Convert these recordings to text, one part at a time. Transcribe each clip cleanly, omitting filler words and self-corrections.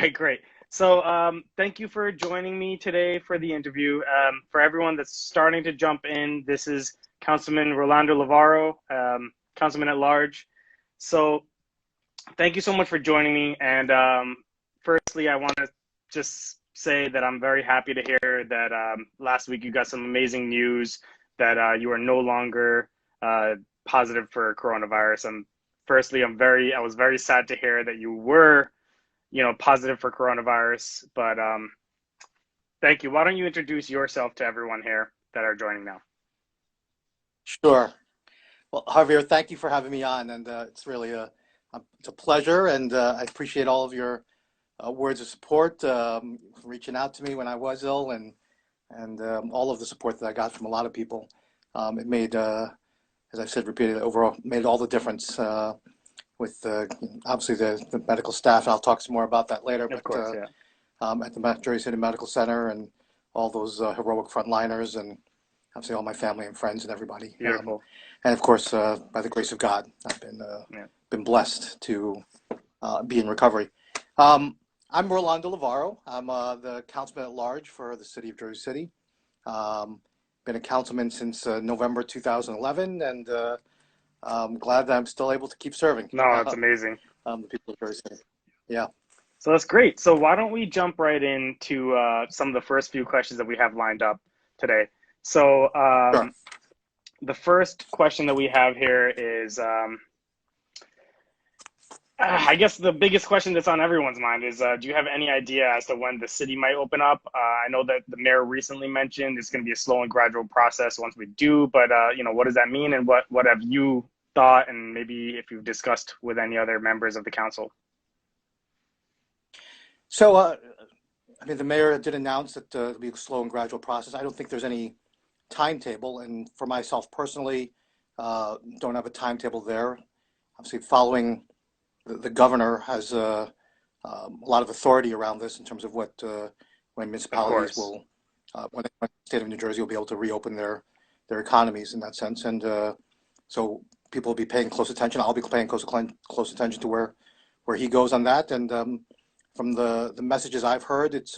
right, great. So, thank you for joining me today for the interview. For everyone that's starting to jump in, this is Councilman Rolando Lavaro, Councilman at Large. So, thank you so much for joining me. And firstly, I want to just say that I'm very happy to hear that last week you got some amazing news that you are no longer positive for coronavirus. And firstly, I was very sad to hear that you were, positive for coronavirus. But thank you. Why don't you introduce yourself to everyone here that are joining now? Sure. Well, Javier, thank you for having me on, and it's really it's a pleasure, and I appreciate all of your words of support, reaching out to me when I was ill, and all of the support that I got from a lot of people. It made, as I've said repeatedly, overall made all the difference with obviously the medical staff, and I'll talk some more about that later. Of But course, yeah. at the Jersey City Medical Center and all those heroic frontliners, and obviously all my family and friends and everybody. Beautiful. And of course, by the grace of God, I've been blessed to be in recovery. I'm Rolando Lavaro. I'm the councilman at large for the city of Jersey City. Been a councilman since November 2011, and I'm glad that I'm still able to keep serving No, that's amazing. the people of Jersey City. Yeah. So that's great. So why don't we jump right into some of the first few questions that we have lined up today? So Sure. the first question that we have here is, I guess the biggest question that's on everyone's mind is, do you have any idea as to when the city might open up? I know that the mayor recently mentioned it's going to be a slow and gradual process once we do, but what does that mean, and what have you thought, and maybe if you've discussed with any other members of the council? So, I mean, the mayor did announce that it'll be a slow and gradual process. I don't think there's any timetable, and for myself personally, don't have a timetable there. Obviously, following the governor has a lot of authority around this in terms of when Of municipalities course. will, when the state of New Jersey will be able to reopen their economies in that sense, and so people will be paying close attention. I'll be paying close attention to where he goes on that, and from the messages I've heard, it's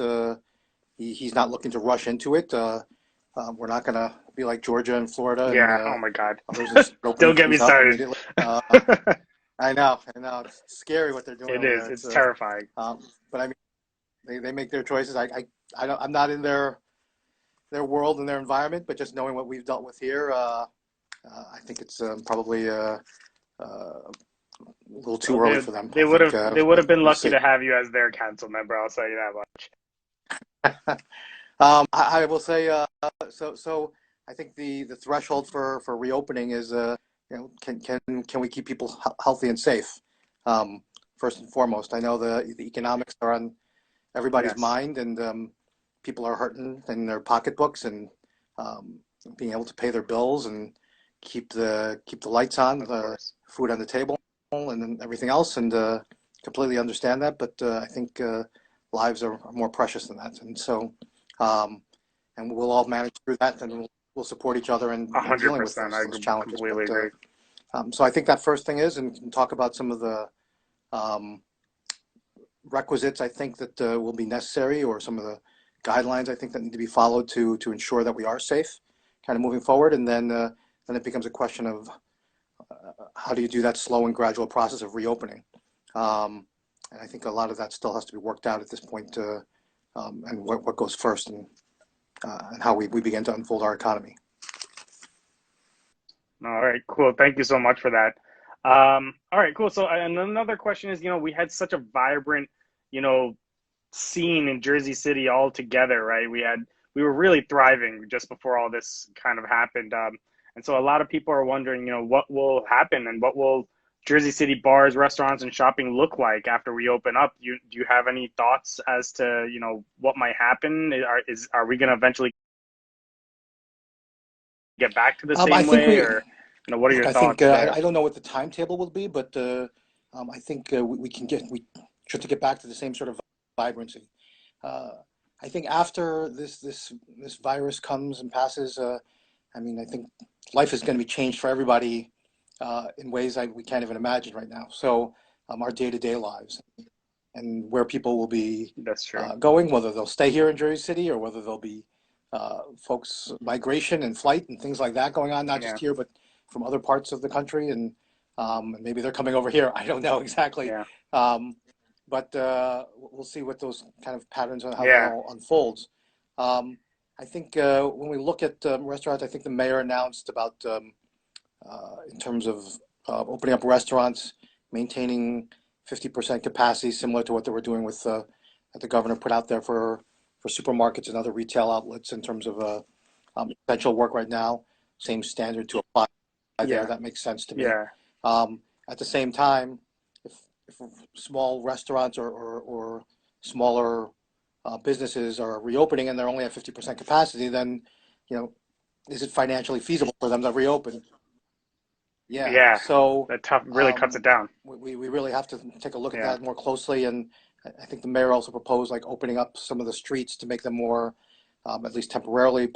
he's not looking to rush into it. We're not going to be like Georgia and Florida and Yeah. Oh my God. others and opening Don't get me things up started. immediately. I know. It's scary what they're doing It over is. there. It's terrifying. But I mean, they make their choices. I'm not in their world and their environment, but just knowing what we've dealt with here, I think it's probably a little too Well, early for them. they I would think have they would have been we'll lucky see. to have you as their council member. I'll tell you that much. I will say, so I think the threshold for reopening is, can we keep people healthy and safe? First and foremost, I know the economics are on everybody's Yes, mind, and people are hurting in their pocketbooks, and um, being able to pay their bills and keep the lights on, of the course. food on the table, and then everything else, and completely understand that. But I think lives are more precious than that, and so um, and we'll all manage through that, and we'll support each other in dealing with 100%. those challenges. Completely But agree. so I think that first thing is, and we can talk about some of the um, requisites I think that will be necessary, or some of the guidelines I think that need to be followed to ensure that we are safe, kind of moving forward, and then it becomes a question of how do you do that slow and gradual process of reopening. Um, and I think a lot of that still has to be worked out at this point, and what goes first, and how we begin to unfold our economy. All right, cool. Thank you so much for that. All right, cool. So, and another question is, we had such a vibrant, you know, scene in Jersey City all together, right? We were really thriving just before all this kind of happened. And so a lot of people are wondering, what will happen, and what will Jersey City bars, restaurants, and shopping look like after we open up? Do you have any thoughts as to, what might happen? Are we going to eventually get back to the I same think way, we or, what are look. your I think thoughts I there? don't know what the timetable will be, but I think we should to get back to the same sort of vibrancy. Uh, I think after this virus comes and passes, I mean, I think life is going to be changed for everybody we can't even imagine right now. So our day-to-day lives, where people will be That's true. going, whether they'll stay here in Jersey City or whether there'll be folks migration and flight and things like that going on, not just Yeah. here, but from other parts of the country. And maybe they're coming over here. I don't know exactly. Yeah. But we'll see what those kind of patterns and how that Yeah. all unfolds. I think when we look at restaurants, I think the mayor announced about in terms of opening up restaurants, maintaining 50% capacity, similar to what they were doing with that the governor put out there for supermarkets and other retail outlets in terms of essential work right now. Same standard to apply there. Yeah. That makes sense to me. Yeah. At the same time, if small restaurants or smaller businesses are reopening and they're only at 50% capacity, then, is it financially feasible for them to reopen? Yeah. Yeah. So That tough really cuts it down. we really have to take a look at Yeah. that more closely. And I think the mayor also proposed like opening up some of the streets to make them more, at least temporarily,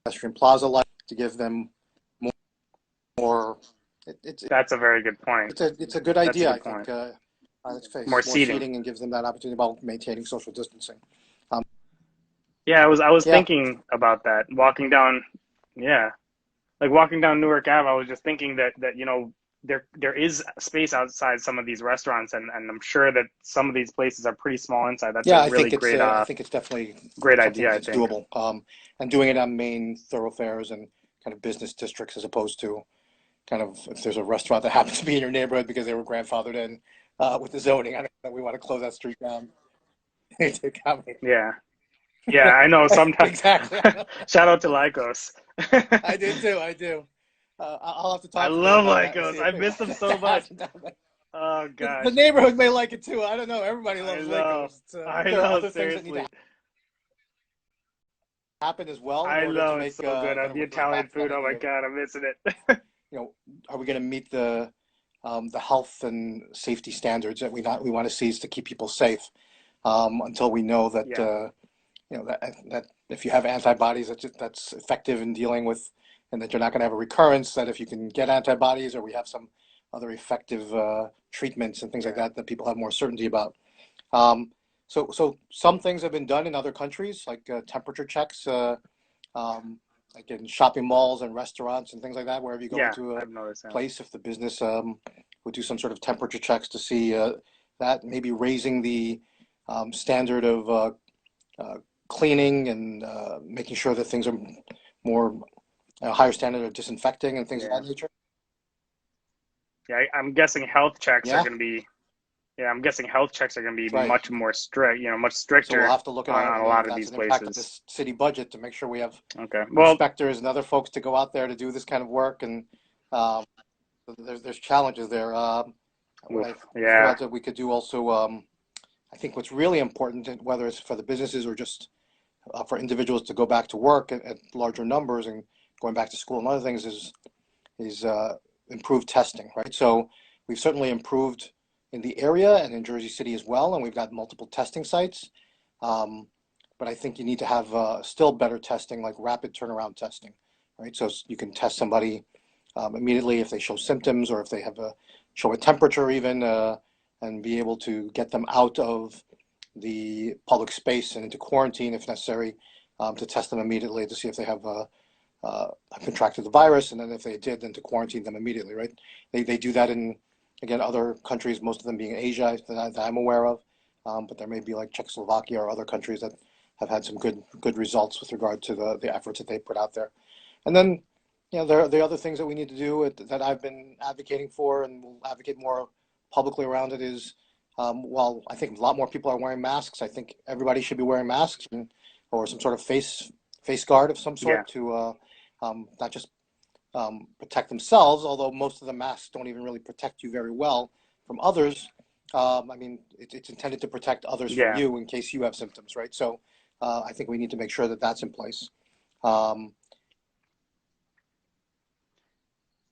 pedestrian plaza-like, to give them more. That's a very good point. It's a good That's a idea, I good point. think, on its face. More seating. And gives them that opportunity while maintaining social distancing. Yeah, I was Yeah. thinking about that. Walking down, yeah, like walking down Newark Ave, I was just thinking that there is space outside some of these restaurants, and I'm sure that some of these places are pretty small inside. That's Yeah, a really great I think it's definitely great something idea, I that's think. doable. And doing it on main thoroughfares and kind of business districts as opposed to kind of if there's a restaurant that happens to be in your neighborhood because they were grandfathered in with the zoning. I don't know, we want to close that street down. Yeah. Yeah, I know sometimes. Exactly. Shout out to Lycos. I do too. I do. I'll have to talk I to them love about that and Lycos. see if I miss them so much. Oh gosh. The neighborhood may like it too. I don't know. Everybody loves I know. Lycos. I There are know, other things that need seriously. to happen as well in I order to know, make it's so good. kind of The a Italian back food. Oh my of, God, I'm missing it. are we going to meet the health and safety standards that we want to see is to keep people safe until we know that Yeah. that if you have antibodies that's effective in dealing with, and that you're not going to have a recurrence, that if you can get antibodies or we have some other effective treatments and things like Yeah. that people have more certainty about. So some things have been done in other countries, like temperature checks, like in shopping malls and restaurants and things like that. Wherever you go Yeah, into a I've noticed that. place, if the business would do some sort of temperature checks to see that, maybe raising the standard of cleaning and making sure that things are more higher standard of disinfecting and things of Yeah. that nature. Yeah, I'm guessing health checks are Yeah. going to be. Yeah, I'm guessing health checks are going to be Right. much more strict. Much So stricter we'll have to look at on a again, lot of that's these an impact of places. the city budget to make sure we have Okay. Well, inspectors and other folks to go out there to do this kind of work. And so there's challenges there. What I yeah. thought that we could do also, I think what's really important, whether it's for the businesses or just for individuals to go back to work at larger numbers and going back to school and other things, is improved testing, right? So we've certainly improved in the area and in Jersey City as well, and we've got multiple testing sites. But I think you need to have still better testing, like rapid turnaround testing, right? So you can test somebody immediately if they show symptoms or if they show a temperature even, and be able to get them out of the public space and into quarantine if necessary, to test them immediately to see if they have contracted the virus, and then if they did, then to quarantine them immediately, right? They do that in, again, other countries, most of them being Asia that I'm aware of, but there may be like Czechoslovakia or other countries that have had some good results with regard to the efforts that they put out there. And then, there are the other things that we need to do that I've been advocating for and will advocate more publicly around it is, while I think a lot more people are wearing masks, I think everybody should be wearing masks or some sort of face guard of some sort, Yeah. to not just protect themselves, although most of the masks don't even really protect you very well from others. I mean, it's intended to protect others Yeah. from you in case you have symptoms, right? So I think we need to make sure that that's in place.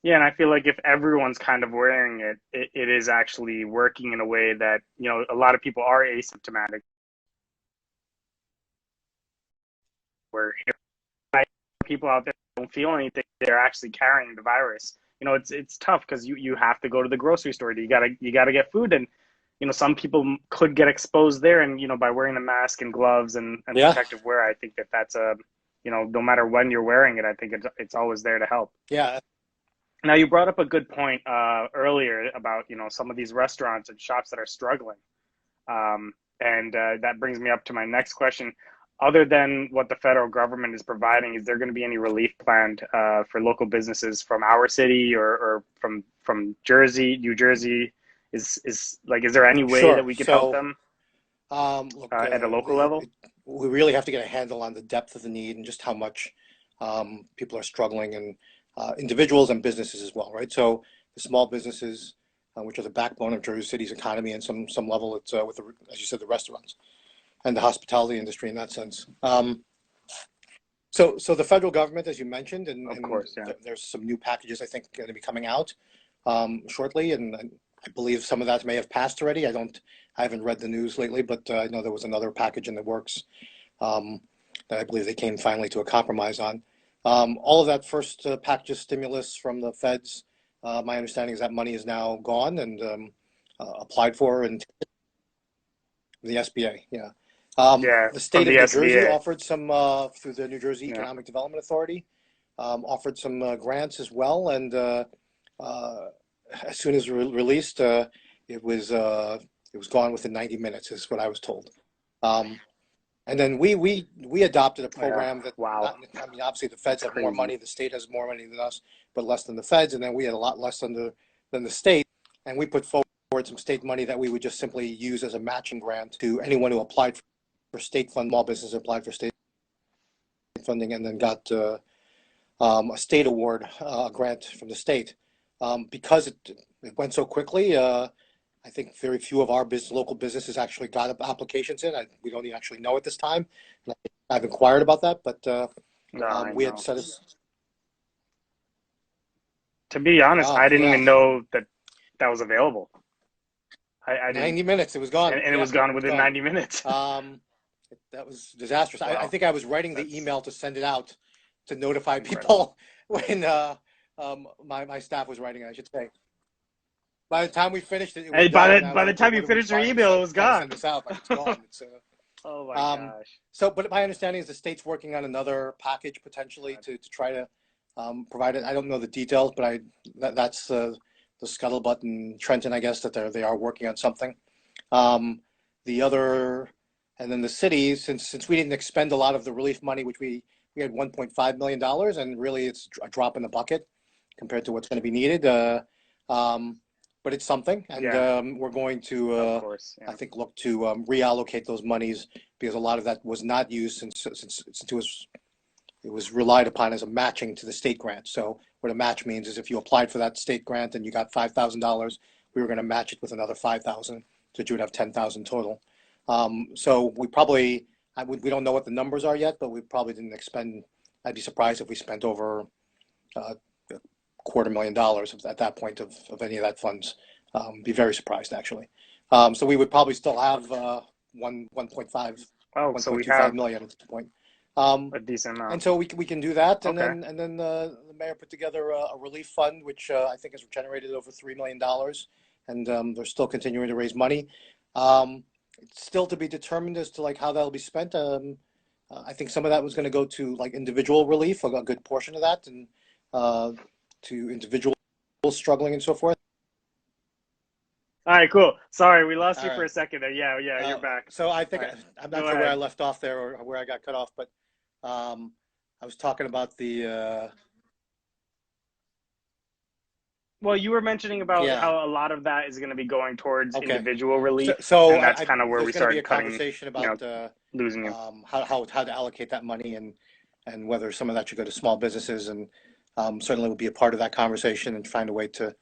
Yeah, and I feel like if everyone's kind of wearing it is actually working in a way that, a lot of people are asymptomatic. Where people out there don't feel anything, they're actually carrying the virus. It's tough because you have to go to the grocery store. You gotta get food, and some people could get exposed there, and by wearing the mask and gloves and Yeah. protective wear, I think that's a no matter when you're wearing it, I think it's always there to help. Yeah. Now, you brought up a good point earlier about some of these restaurants and shops that are struggling, and that brings me up to my next question. Other than what the federal government is providing, is there going to be any relief planned for local businesses from our city or from Jersey, New Jersey? Is there any way Sure. that we could help them Look, at a local level? we really have to get a handle on the depth of the need and just how much people are struggling, and individuals and businesses as well, right? So the small businesses, which are the backbone of Jersey City's economy, and some level, it's with the, as you said, the restaurants and the hospitality industry in that sense. So the federal government, as you mentioned, Of course, yeah. there's some new packages I think going to be coming out shortly, and I believe some of that may have passed already. I haven't read the news lately, but I know there was another package in the works that I believe they came finally to a compromise on. All of that first package of stimulus from the feds, my understanding is that money is now gone and applied for in the SBA. Yeah. The state of New Jersey offered some through the New Jersey Economic Development Authority, offered some grants as well, and as soon as released, it was gone within 90 minutes, is what I was told. And then we adopted a program that, wow. I mean, obviously the feds have more money, the state has more money than us, but less than the feds, and then we had a lot less than the state, and we put forward some state money that we would just simply use as a matching grant to anyone who applied for state fund. Small business applied for state funding and then got a state award grant from the state. Because it went so quickly, I think very few of our local businesses actually got applications in. We don't even actually know at this time. I've inquired about that, but we had set us. To be honest, I didn't even know that was available. I 90 minutes, it was gone. And it was gone within 90 minutes. That was disastrous. Wow. I think I was writing the email to send it out to notify incredible. People when my staff was writing it, I should say. By the time we finished it, was by the time you finished your email, it was gone. Send this out, like, it's gone. Oh my gosh. So, but my understanding is the state's working on another package potentially to try to provide it. I don't know the details, but that's the scuttlebutt in Trenton, I guess, that they are working on something. The other, and then the city, since we didn't expend a lot of the relief money, which we had $1.5 million, and really it's a drop in the bucket compared to what's going to be needed. But it's something, and we're going to, of course, I think, look to reallocate those monies, because a lot of that was not used since it was relied upon as a matching to the state grant. So what a match means is if you applied for that state grant and you got $5,000, we were going to match it with another $5,000, so that you would have $10,000 total. So we probably, we don't know what the numbers are yet, but we probably didn't expend. I'd be surprised if we spent over $250,000 at that point of any of that funds. Be very surprised, actually. So we would probably still have 1.25 million at this point. A decent amount. And so we can do that, and then the mayor put together a relief fund, which I think has generated over $3 million, and they're still continuing to raise money. It's still to be determined as to how that'll be spent. I think some of that was going to go to individual relief, a good portion of that, and to individuals struggling and so forth. All right, cool. Sorry, we lost you for a second there. Yeah, you're back. So I think I'm not sure where I left off there or where I got cut off, but I was talking about the. Well, you were mentioning about how a lot of that is going to be going towards individual relief. So and that's kind of where we started cutting. Conversation about losing you. How to allocate that money and whether some of that should go to small businesses, and certainly will be a part of that conversation and find a way to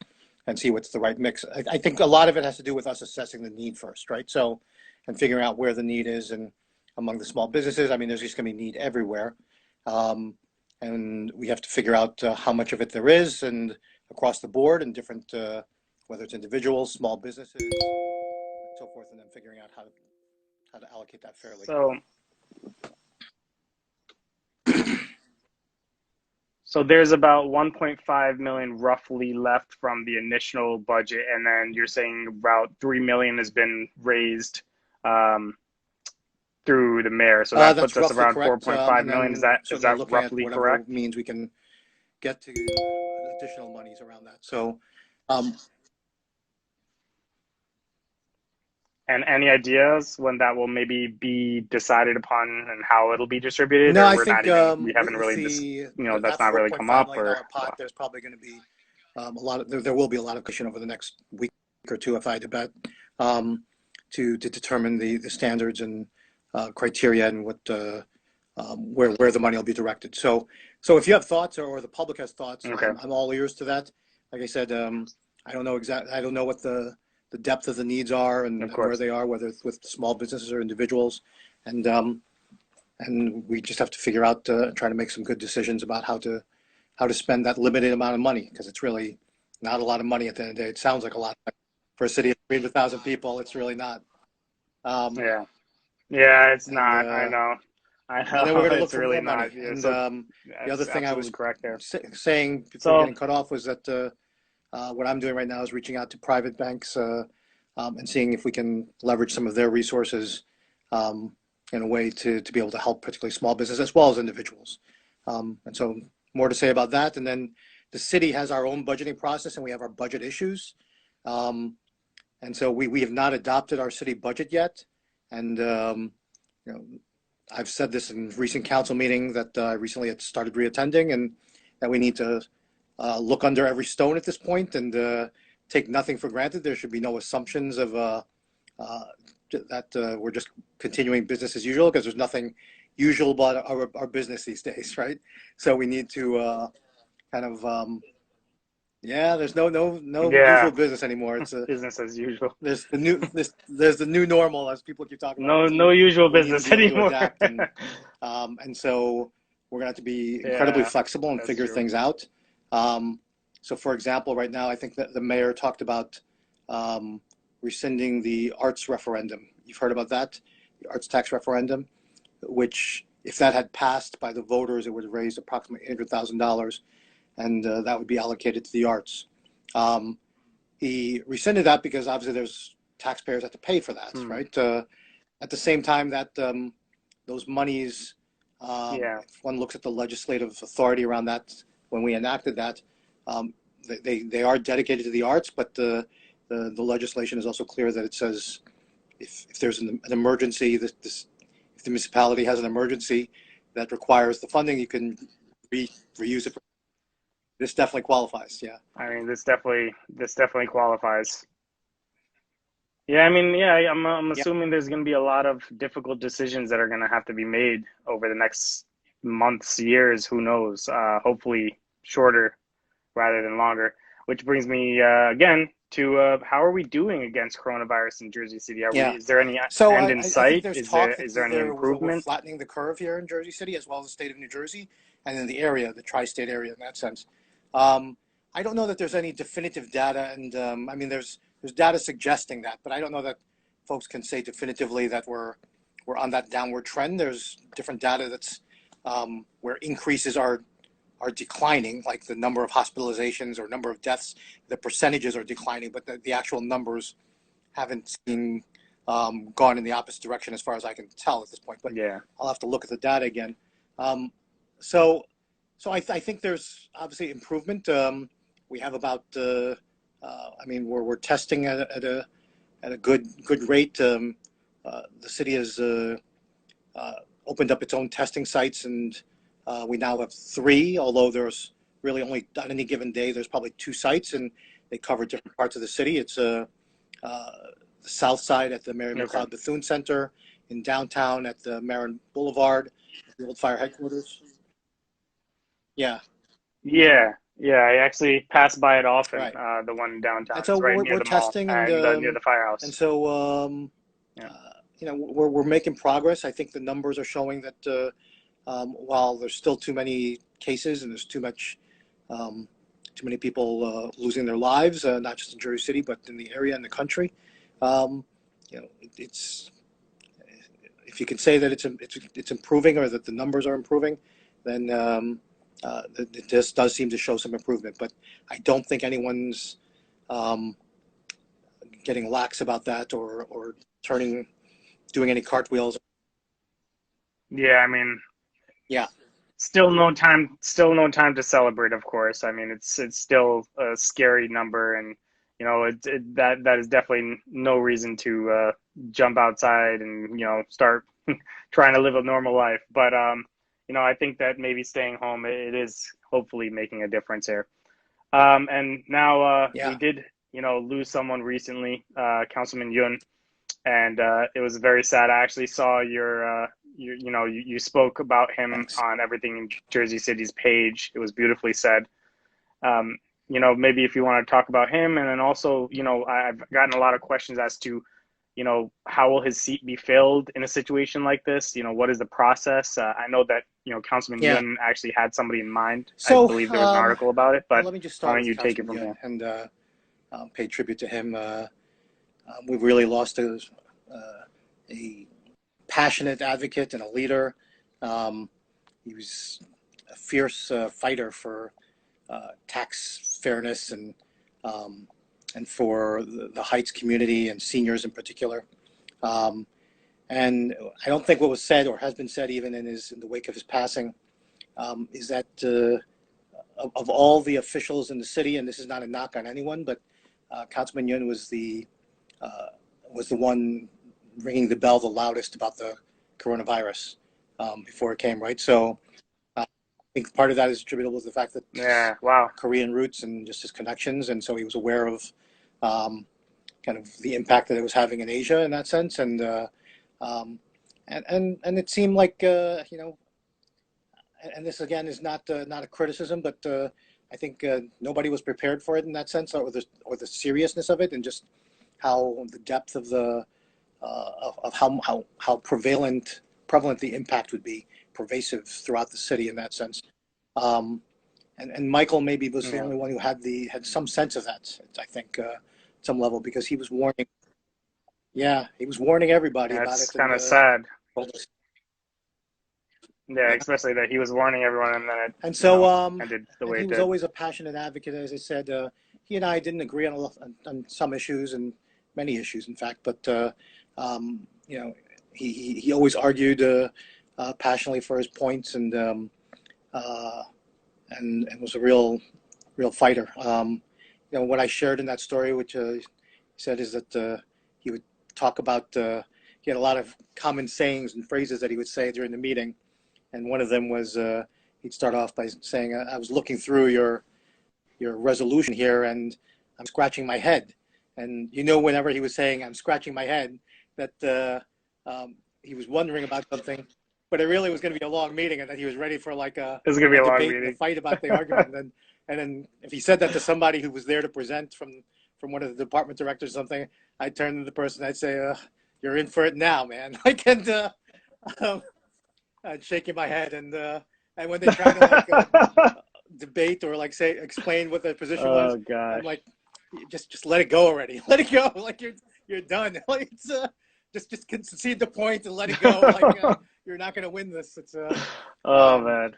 and see what's the right mix. I think a lot of it has to do with us assessing the need first, right? So, and figuring out where the need is and among the small businesses. I mean, there's just going to be need everywhere, and we have to figure out how much of it there is, and across the board, and different, whether it's individuals, small businesses, and so forth, and then figuring out how to allocate that fairly. So there's about 1.5 million roughly left from the initial budget, and then you're saying about 3 million has been raised um, through the mayor. So that That's puts us roughly around correct. 4.5 And million. Is then that certainly looking at roughly whatever correct? means we can get to additional monies around that. So, um, And any ideas when that will maybe be decided upon and how it'll be distributed, no, or I we're not think even we haven't with really just that's that not really come up, 4.5 million or dollar pot, there's probably going to be a lot of there will be a lot of discussion over the next week or two, if I had to bet, to determine the standards and criteria and what where the money will be directed. So if you have thoughts or the public has thoughts, okay, I'm all ears to that. Like I said, I don't know I don't know what the depth of the needs are of and where course, they are, whether it's with small businesses or individuals, and we just have to figure out try to make some good decisions about how to spend that limited amount of money, because it's really not a lot of money at the end of the day. It sounds like a lot for a city of 300,000 people. It's really not. Um, yeah, yeah, it's and not. I and then we're know, going to look it's for really more not. money. Yeah, And so the other that's thing I absolutely was correct there. saying before So getting cut off was that what I'm doing right now is reaching out to private banks and seeing if we can leverage some of their resources um, in a way to be able to help particularly small business as well as individuals. And so more to say about that. And then the city has our own budgeting process and we have our budget issues. Um, and so we have not adopted our city budget yet. And you know, I've said this in recent council meeting that I recently had started reattending, and that we need to look under every stone at this point and take nothing for granted. There should be no assumptions of uh, that we're just continuing business as usual, because there's nothing usual about our business these days, right? So we need to kind of yeah, there's no yeah, usual business anymore. It's a business as usual. there's the new normal, as people keep talking about, No, no and usual we need to business be able to anymore. adapt, and so we're gonna have to be incredibly Yeah, flexible and that's figure true. things out. So for example, right now I think that the mayor talked about um, rescinding the arts referendum. You've heard about that, the arts tax referendum, which if that had passed by the voters, it would have raised approximately $800,000, and that would be allocated to the arts. Um, he rescinded that because obviously there's taxpayers have to pay for that, Hmm. right? At the same time that those monies, Yeah, if one looks at the legislative authority around that, when we enacted that, um, they are dedicated to the arts, but the legislation is also clear that it says if there's an emergency, if the municipality has an emergency that requires the funding, you can reuse it. This definitely qualifies. Yeah. I mean, this definitely qualifies. Yeah, I mean, yeah, I'm Yeah. assuming there's going to be a lot of difficult decisions that are going to have to be made over the next months, years, who knows? Hopefully shorter rather than longer. Which brings me again to how are we doing against coronavirus in Jersey City? Yeah. Is there any So end in I think sight? there's Is there talk that is there any we're improvement? flattening the curve here in Jersey City, as well as the state of New Jersey, and in the area, the tri-state area, in that sense. Um, I don't know that there's any definitive data, and I mean there's data suggesting that, but I don't know that folks can say definitively that we're on that downward trend. There's different data that's where increases are declining, like the number of hospitalizations or number of deaths, the percentages are declining, but the actual numbers haven't seen gone in the opposite direction as far as I can tell at this point. But Yeah. I'll have to look at the data again. Um, so I think there's obviously improvement. We have about I mean we're testing at a good rate. The city has uh, opened up its own testing sites, and we now have three. Although there's really only on any given day there's probably two sites, and they cover different parts of the city. It's the south side at the Mary Okay. McLeod Bethune Center, in downtown at the Marin Boulevard, the old fire headquarters. Yeah, Yeah. Yeah. I actually pass by it often. right. The one downtown. And so It's right near we're the mall testing, and near the and firehouse. so Yeah. you know we're making progress. I think the numbers are showing that while there's still too many cases and there's um, too many people losing their lives, not just in Jersey City but in the area and the country. Um, you know, it's if you can say that it's improving or that the numbers are improving, then this does seem to show some improvement, but I don't think anyone's getting lax about that or doing any cartwheels. Yeah, I mean, Yeah, still no time to celebrate, of course. I mean, it's still a scary number, and that is definitely no reason to jump outside and start trying to live a normal life. But I think that maybe staying home, it is hopefully making a difference here. And now we yeah, did lose someone recently, Councilman Yun, and it was very sad. I actually saw you spoke about him thanks. on Everything in Jersey City's page. It was beautifully said. Um, maybe if you want to talk about him, and then also, I've gotten a lot of questions as to, how will his seat be filled in a situation like this? What is the process? I know that, Councilman Yeah. Yun actually had somebody in mind. I So believe there was an article about it, well, but let me just why start don't with you take it Councilman from Yun here? and pay tribute to him. We've really lost a passionate advocate and a leader. He was a fierce fighter for tax fairness um, and for the Heights community and seniors in particular. Um, and I don't think what was said or has been said even in the wake of his passing is that of all the officials in the city, and this is not a knock on anyone, but Councilman Yun was the one ringing the bell the loudest about the coronavirus before it came, right? So I think part of that is attributable to the fact that his Yeah, wow. Korean roots and just his connections, and so he was aware of um, kind of the impact that it was having in Asia in that sense, um, and it seemed like and this again is not a criticism, but I think nobody was prepared for it in that sense, or the seriousness of it, and just how the depth of the of how prevalent the impact would be, pervasive throughout the city in that sense. Um, and Michael maybe was the Yeah, only one who had some sense of that. I think some level because he was warning. Yeah, he was warning everybody yeah, about it's it, kind and of sad. told us. Yeah, Yeah. especially that he was warning everyone and then it, And so ended the and way he it was did. always a passionate advocate. As I said, he and I didn't agree on some issues and many issues, in fact. But you know, he always argued passionately for his points uh, and was a real fighter. What I shared in that story, which he said, is that he would talk about. He had a lot of common sayings and phrases that he would say during the meeting, and one of them was he'd start off by saying, "I was looking through your resolution here, and I'm scratching my head." And whenever he was saying, "I'm scratching my head," that he was wondering about something, but it really was going to be a long meeting, and that he was ready for like This is gonna be a a long debate and a meeting. fight about the argument. And then if he said that to somebody who was there to present from one of the department directors or something, I'd turn to the person, I'd say, "You're in for it now, man." Um, and shaking my head and when they try to like debate or like say explain what their position was, Oh I'm gosh. like, just let it go already. Let it go. Like you're done. Like it's just concede the point and let it go. Like you're not gonna win this. It's Oh um man.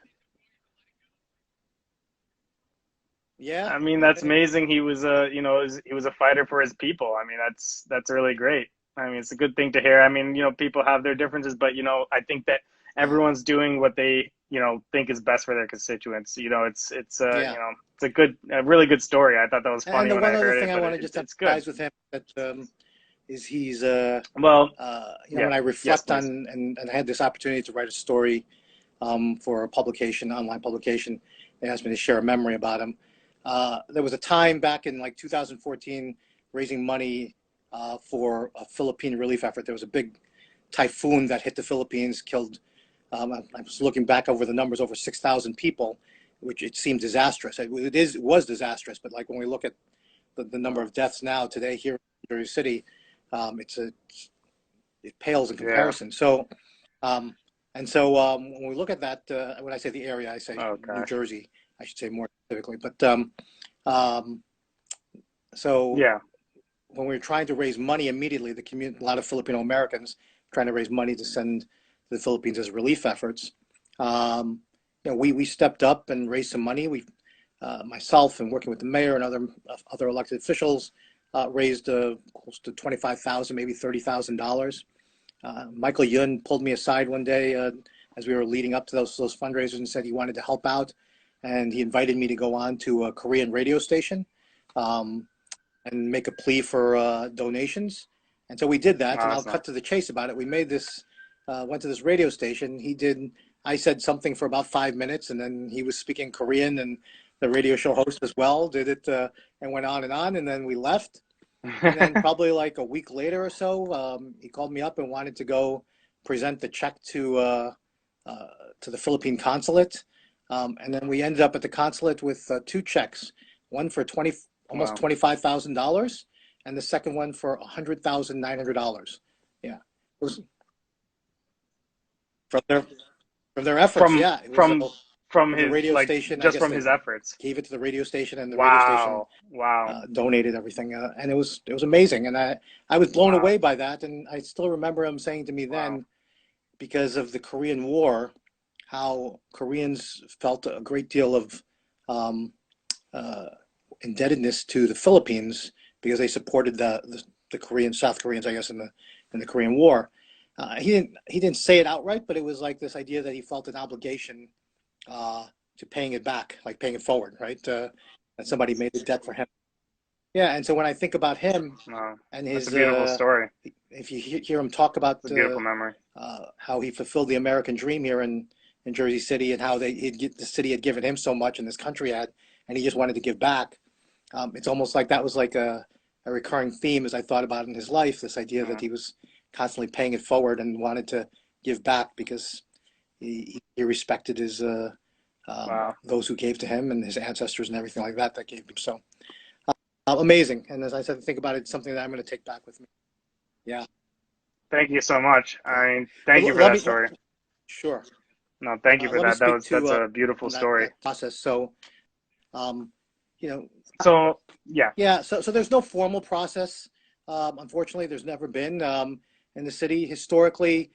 yeah. I mean, that's amazing. He was he was a fighter for his people. I mean, that's really great. I mean, it's a good thing to hear. I mean, people have their differences, but I think that Yeah, everyone's doing what they think is best for their constituents. yeah. it's a really good story. I thought that was And funny the when one I other heard thing it, I but want to just it's good. emphasize with him that is he's Well, when yeah, I yes, reflect please. on and I had this opportunity to write a story for a publication, online publication. They asked me to share a memory about him. There was a time back in like 2014 raising money for a Philippine relief effort. There was a big typhoon that hit the Philippines, killed, I was looking back over the numbers, over 6,000 people, which it seemed disastrous. It was disastrous, but like when we look at the number of deaths now today here in Jersey City, it's it pales in Yeah. comparison. So um, when we look at that, when I say the area, I say Oh New gosh. Jersey, I should say more specifically. But um, so Yeah. when we were trying to raise money immediately, a lot of Filipino Americans trying to raise money to send to the Philippines as relief efforts. Um, we stepped up and raised some money. Myself and working with the mayor and other elected officials raised close to 25,000, maybe $30,000. Michael Yun pulled me aside one day as we were leading up to those fundraisers and said he wanted to help out, and he invited me to go on to a Korean radio station and make a plea for donations. And so we did that, and I'll cut to the chase about it. We made this, went to this radio station. I said something for about 5 minutes, and then he was speaking Korean, and the radio show host as well did it, and went on, and then we left. And then probably like a week later or so, he called me up and wanted to go present the check to the Philippine consulate. And then we ended up at the consulate with two checks, one for almost $25,000, and the second one for $100,900. Yeah, it was from their efforts. From his radio station, just from his efforts. Gave it to the radio station, and the radio station donated everything, and it was amazing. And I was blown away by that, and I still remember him saying to me then, because of the Korean War, how Koreans felt a great deal of indebtedness to the Philippines because they supported the South Koreans, I guess, in the Korean War. He didn't say it outright, but it was like this idea that he felt an obligation to paying it back, like paying it forward, right? That somebody made the debt for him. Yeah, and so when I think about him and his that's a beautiful story. If you hear him talk about a beautiful memory, how he fulfilled the American dream here in Jersey City, and how the city had given him so much, and this country had, and he just wanted to give back. It's almost like that was like a recurring theme as I thought about in his life, this idea that he was constantly paying it forward and wanted to give back because he respected his those who gave to him and his ancestors and everything like that gave him. So amazing. And as I said, think about it, it's something that I'm going to take back with me. Yeah. Thank you so much. Thank you for that story. Sure. No, thank you for that. That's a beautiful story. That process. So, So yeah. Yeah. So there's no formal process. Unfortunately, there's never been in the city historically.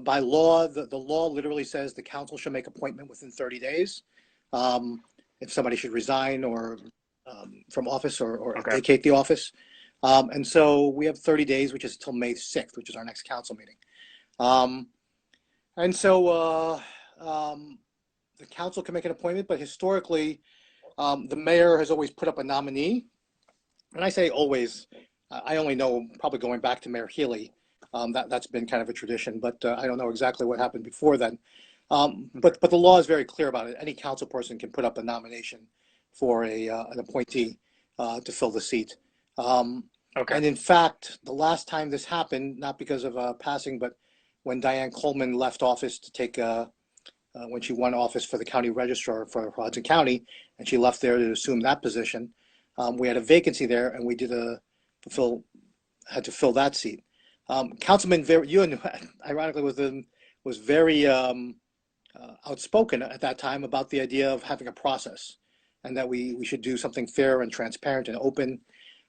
By law, the law literally says the council shall make appointment within 30 days. If somebody should resign or from office or vacate the office. And so we have 30 days, which is till May 6th, which is our next council meeting. And so the council can make an appointment, but historically, the mayor has always put up a nominee. And I say always, I only know probably going back to Mayor Healy. That's been kind of a tradition, but I don't know exactly what happened before then. But the law is very clear about it. Any council person can put up a nomination for an appointee to fill the seat. And in fact, the last time this happened, not because of passing, but when Diane Coleman left office to take when she won office for the county registrar for Hudson County, and she left there to assume that position, we had a vacancy there, and we had to fill that seat. Councilman Yun, ironically, was very outspoken at that time about the idea of having a process, and that we should do something fair and transparent and open,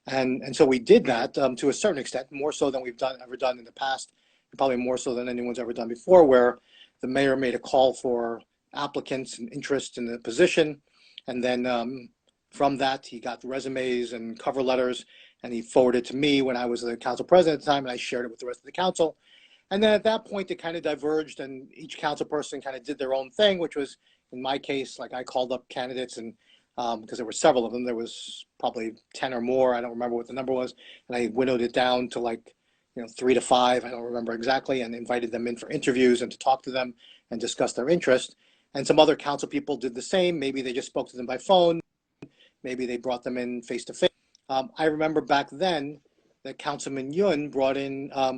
and so we did that to a certain extent, more so than we've ever done in the past, and probably more so than anyone's ever done before, where the mayor made a call for applicants and interest in the position, and then from that he got the resumes and cover letters, and he forwarded to me when I was the council president at the time, and I shared it with the rest of the council. And then at that point, it kind of diverged, and each council person kind of did their own thing, which was, in my case, like I called up candidates, and because there were several of them, there was probably 10 or more, I don't remember what the number was, and I winnowed it down to like 3 to 5, I don't remember exactly, and invited them in for interviews and to talk to them and discuss their interest. And some other council people did the same. Maybe they just spoke to them by phone. Maybe they brought them in face to face. I remember back then that Councilman Yun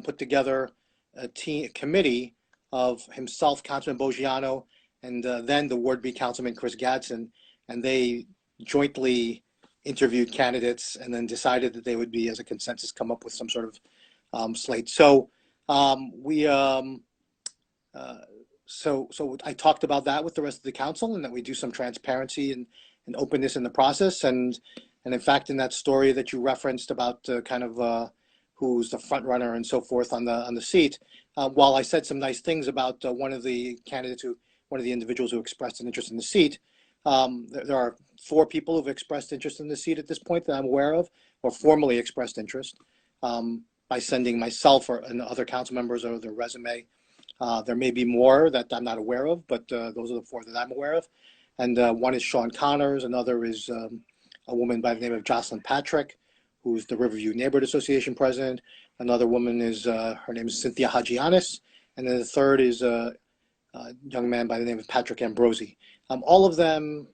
put together a committee of himself, Councilman Bogiano, and then the Ward B Councilman Chris Gadsden, and they jointly interviewed candidates and then decided that they would be, as a consensus, come up with some sort of slate. So so I talked about that with the rest of the council, and that we do some transparency and openness in the process, and in fact, in that story that you referenced about who's the front runner and so forth on the seat, while I said some nice things about one of the one of the individuals who expressed an interest in the seat. There are 4 people who've expressed interest in the seat at this point that I'm aware of, or formally expressed interest by sending myself and other council members or their resume. There may be more that I'm not aware of, but those are the 4 that I'm aware of. And one is Sean Connors, another is a woman by the name of Jocelyn Patrick, who's the Riverview Neighborhood Association president. Another woman is, her name is Cynthia Hagianis. And then the third is a young man by the name of Patrick Ambrosi. All of them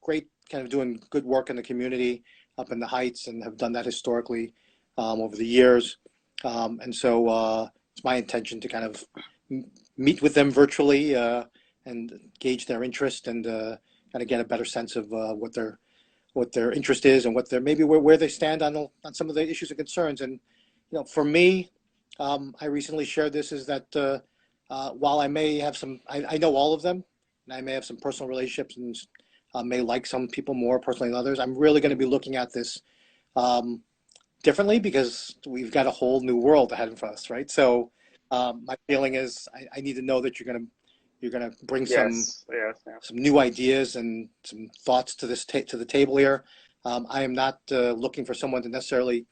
great, kind of doing good work in the community up in the Heights and have done that historically over the years. And so it's my intention to kind of meet with them virtually and gauge their interest and kind of get a better sense of what their interest is and what their maybe where they stand on some of the issues and concerns. And for me, I recently shared this is that while I may have some, I know all of them, and I may have some personal relationships and may like some people more personally than others. I'm really going to be looking at this differently because we've got a whole new world ahead of us, right? So my feeling is I need to know that you're going to bring some new ideas and some thoughts to this to the table here. I am not looking for someone to necessarily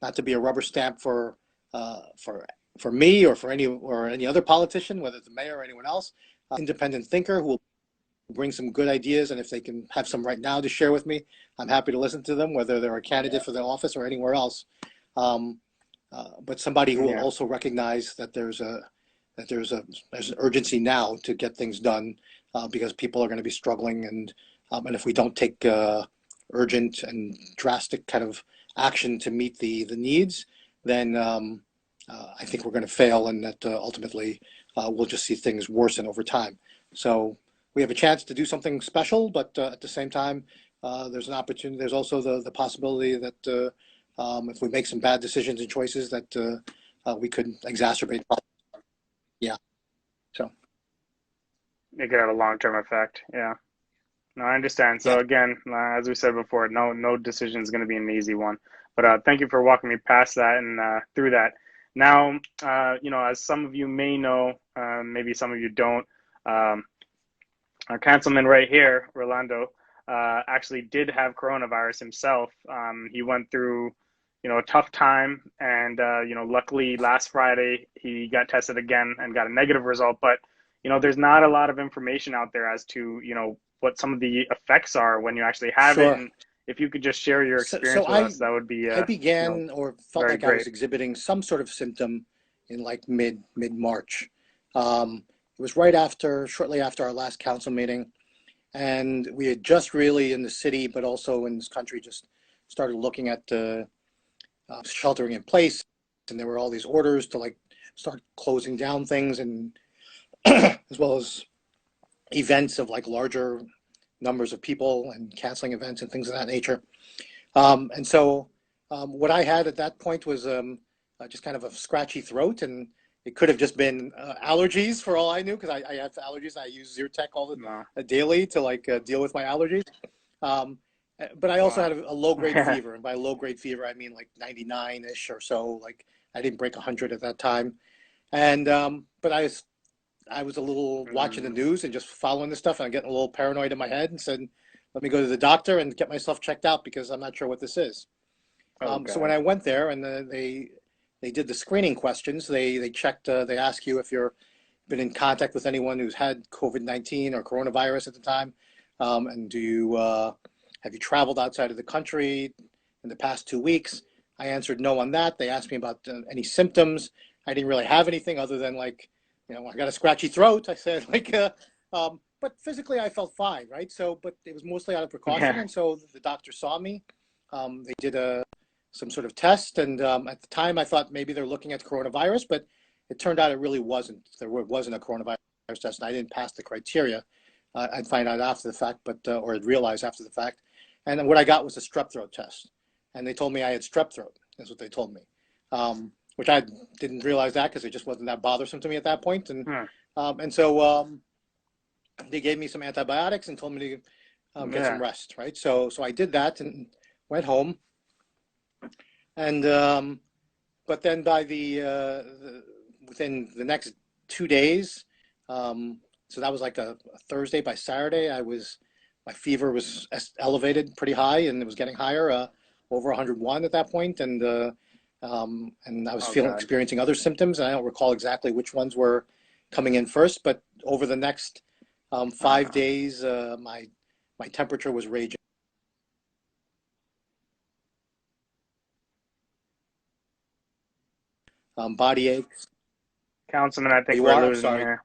not to be a rubber stamp for me or for any other politician, whether it's the mayor or anyone else. Independent thinker who will bring some good ideas, and if they can have some right now to share with me, I'm happy to listen to them, whether they're a candidate for the office or anywhere else. But somebody who will also recognize that there's an urgency now to get things done because people are going to be struggling, and if we don't take urgent and drastic kind of action to meet the needs, then I think we're going to fail, and that ultimately we'll just see things worsen over time. So we have a chance to do something special, but at the same time, there's an opportunity. There's also the possibility that if we make some bad decisions and choices, that we could exacerbate problems. Yeah. So it could have a long-term effect. Yeah. No, I understand. So again, as we said before, no decision is going to be an easy one. But thank you for walking me past that and through that. Now, as some of you may know, maybe some of you don't, our councilman right here, Rolando, actually did have coronavirus himself. He went through, a tough time, and luckily last Friday he got tested again and got a negative result. But there's not a lot of information out there as to what some of the effects are when you actually have it. And if you could just share your experience with us, that would be. I began or felt like great. I was exhibiting some sort of symptom in like mid-March. It was shortly after our last council meeting, and we had just really in the city, but also in this country, just started looking at sheltering in place, and there were all these orders to like start closing down things, and as well as events of like larger numbers of people and canceling events and things of that nature. And so what I had at that point was just kind of a scratchy throat, and it could have just been allergies for all I knew, because I have allergies. I use Zyrtec daily to like deal with my allergies. But I also had a low-grade fever, and by low-grade fever I mean like 99-ish or so. Like I didn't break 100 at that time, and but I was a little watching the news and just following this stuff, and I'm getting a little paranoid in my head, and said, let me go to the doctor and get myself checked out because I'm not sure what this is. So when I went there and they did the screening questions, they checked, they ask you if you've been in contact with anyone who's had COVID-19 or coronavirus at the time, and have you traveled outside of the country in the past 2 weeks? I answered no on that. They asked me about any symptoms. I didn't really have anything other than like, I got a scratchy throat. I said but physically I felt fine, right? So, but it was mostly out of precaution. And so the doctor saw me. They did some sort of test. And at the time I thought maybe they're looking at coronavirus, but it turned out it really wasn't. There wasn't a coronavirus test, and I didn't pass the criteria. I'd find out after the fact, or I'd realize after the fact. And what I got was a strep throat test. And they told me I had strep throat. That's what they told me. Which I didn't realize that because it just wasn't that bothersome to me at that point. And so they gave me some antibiotics and told me to get some rest, right? So I did that and went home. And but then by within the next 2 days, So that was like a Thursday. By Saturday, my fever was elevated pretty high, and it was getting higher, over 101 at that point, and I was Oh God. experiencing other symptoms. And I don't recall exactly which ones were coming in first, but over the next 5 days, my temperature was raging. Body aches. Councilman, I think You we're are? I'm losing sorry. you.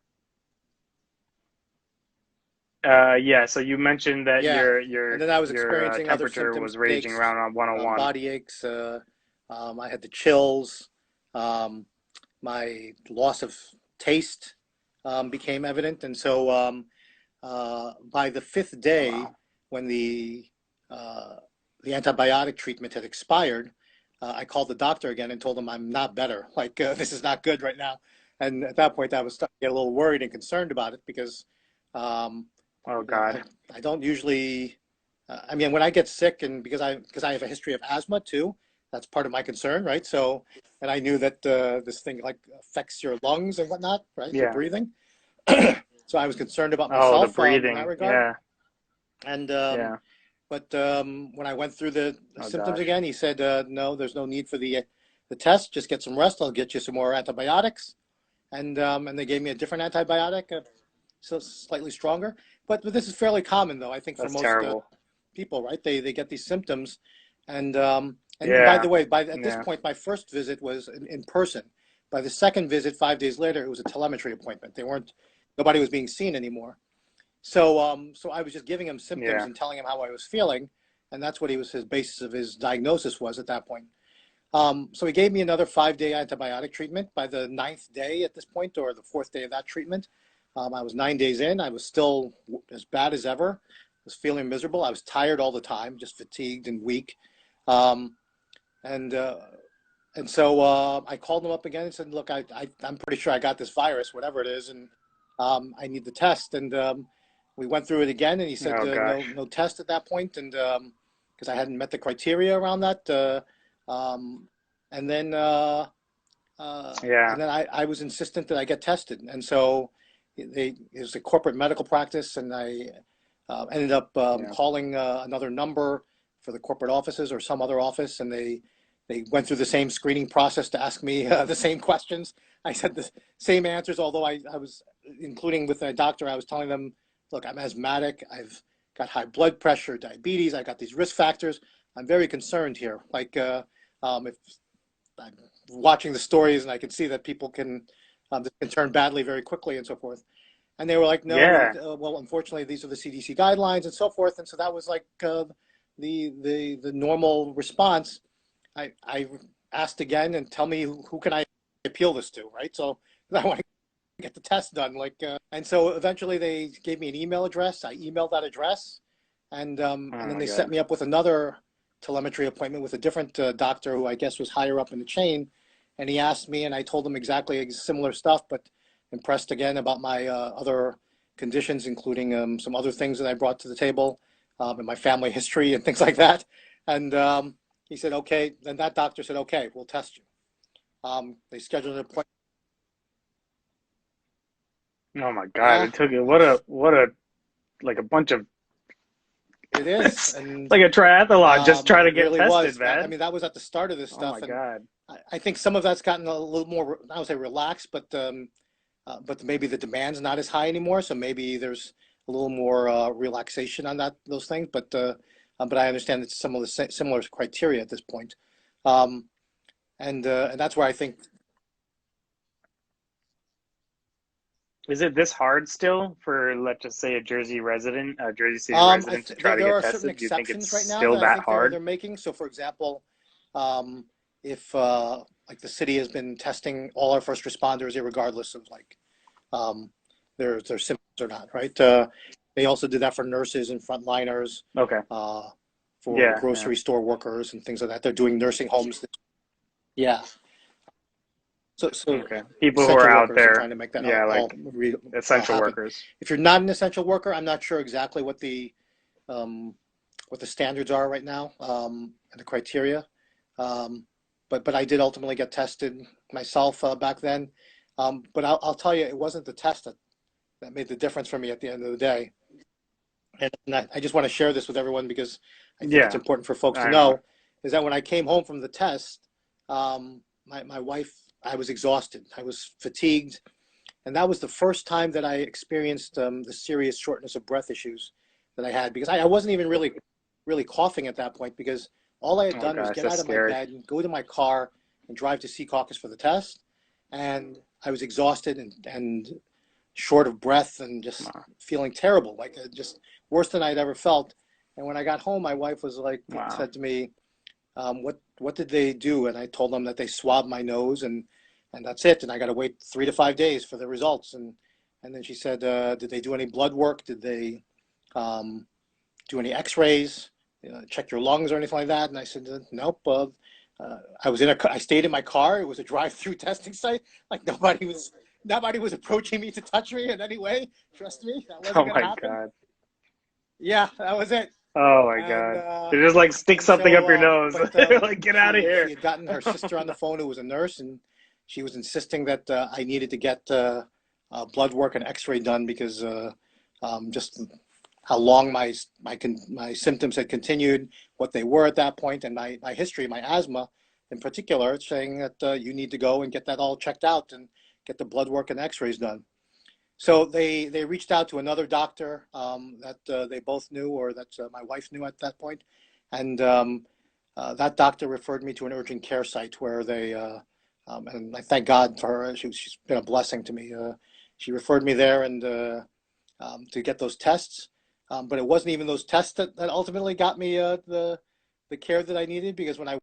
Yeah, so you mentioned that Yeah. your And your then I was your experiencing other temperature symptoms, was raging aches, around on 101. body aches. I had the chills. Um, my loss of taste became evident. And so by the fifth Oh, day, wow. when uh, the antibiotic treatment had expired, I called the doctor again and told him I'm not better. Like, this is not good right now. And at that point, I was starting to get a little worried and concerned about it because, um, Oh you know, God. I don't usually. I mean, when I get sick, and because I have a history of asthma too, that's part of my concern, right? So, and I knew that this thing like affects your lungs and whatnot, right? Your Yeah. breathing. So I was concerned about Oh, the myself in that breathing. regard. Yeah. And Yeah. but when I went through the Oh symptoms gosh. again, he said, "No, there's no need for the test. Just get some rest. I'll get you some more antibiotics." And they gave me a different antibiotic, so slightly stronger. But this is fairly common, though. I think for That's most terrible. people, right? They get these symptoms, and by Yeah. the way, by at this Yeah. point, my first visit was in person. By the second visit, 5 days later, it was a telemetry appointment. Nobody was being seen anymore. So I was just giving him symptoms Yeah. and telling him how I was feeling, and that's what his basis of his diagnosis was at that point. So he gave me another 5 day antibiotic treatment. By the ninth day at this point, or the fourth day of that treatment, I was 9 days in. I was still as bad as ever. I was feeling miserable. I was tired all the time, just fatigued and weak. Um, and uh, and so I called him up again and said, "Look, I'm pretty sure I got this virus, whatever it is, and I need the test." And we went through it again, and he said, Oh "No, gosh. no test at that point," and because I hadn't met the criteria around that. Um, and then Yeah. I was insistent that I get tested, and so it was a corporate medical practice, and I ended up Yeah. calling another number for the corporate offices or some other office, and they went through the same screening process to ask me the same questions. I said the same answers, although I was including with a doctor. I was telling them, look, I'm asthmatic. I've got high blood pressure, diabetes. I got these risk factors. I'm very concerned here. Like if I'm watching the stories and I can see that people this can turn badly very quickly and so forth. And they were like, no, Yeah. well, unfortunately, these are the CDC guidelines and so forth. And so that was like the normal response. I asked again and tell me who can I appeal this to, right? So I want to get the test done. And so eventually they gave me an email address. I emailed that address, Oh and then my they set God. me up with another telemetry appointment with a different doctor who I guess was higher up in the chain. And he asked me, and I told him exactly similar stuff, but impressed again about my other conditions, including some other things that I brought to the table, and my family history and things like that. And he said, okay. Then that doctor said, okay, we'll test you. They scheduled an appointment. Oh my God. Yeah, It took it. What a like a bunch of it is. it's And like a triathlon. Just try to it get really tested, was. I man. mean, that was at the start of this Oh my stuff. And God. I think some of that's gotten a little more, I would say relaxed, but maybe the demand's not as high anymore. So maybe there's a little more relaxation on those things. But I understand it's some of the similar criteria at this point. Um, and that's where I think Is it this hard still for, let's just say, a Jersey City resident to try to there get are certain tested? Do you think it's exceptions right now still that I that think they're hard? making. So, for example, um, if like the city has been testing all our first responders, regardless of like um, their symptoms or not, right? They also did that for nurses and frontliners, Okay. uh, for Yeah, yeah. grocery store workers and things like that. They're doing nursing homes. Yeah. So Okay. People who essential are out workers, they're there, trying to make that yeah, like essential happen. workers. If you're not an essential worker, I'm not sure exactly um, what the standards are right now, and the criteria. Um, but I did ultimately get tested myself back then. But I'll tell you, it wasn't the test that made the difference for me at the end of the day. And I just want to share this with everyone because I think it's Yeah, important for folks to I know. know, is that when I came home from the test, my wife, I was exhausted. I was fatigued. And that was the first time that I experienced the serious shortness of breath issues that I had, because I wasn't even really coughing at that point, because all I had Oh done was gosh, get that's out of my scary. bed and go to my car and drive to Secaucus for the test. And I was exhausted and short of breath and just Wow. feeling terrible, like just worse than I'd ever felt. And when I got home, my wife was like, Wow. said to me, what did they do? And I told them that they swabbed my nose and that's it. And I got to wait 3 to 5 days for the results. And then she said, did they do any blood work? Did they um, do any X-rays? Check your lungs or anything like that? And I said, nope. I stayed in my car. It was a drive-through testing site. Like nobody was approaching me to touch me in any way. Trust me, that Oh wasn't gonna my happen. God. Yeah, that was it. Oh my And God. They just like stick and something up so your nose. but Like, get out of she here. had gotten her Oh, sister on no. the phone who was a nurse, and she was insisting that I needed to get blood work and X-ray done because just how long my symptoms had continued, what they were at that point, and my history, my asthma in particular, saying that you need to go and get that all checked out and get the blood work and X-rays done. So they reached out to another doctor that they both knew, or that my wife knew at that point, and that doctor referred me to an urgent care site where and I thank God for her. She's been a blessing to me. She referred me there and to get those tests, but it wasn't even those tests that ultimately got me the care that I needed, because when I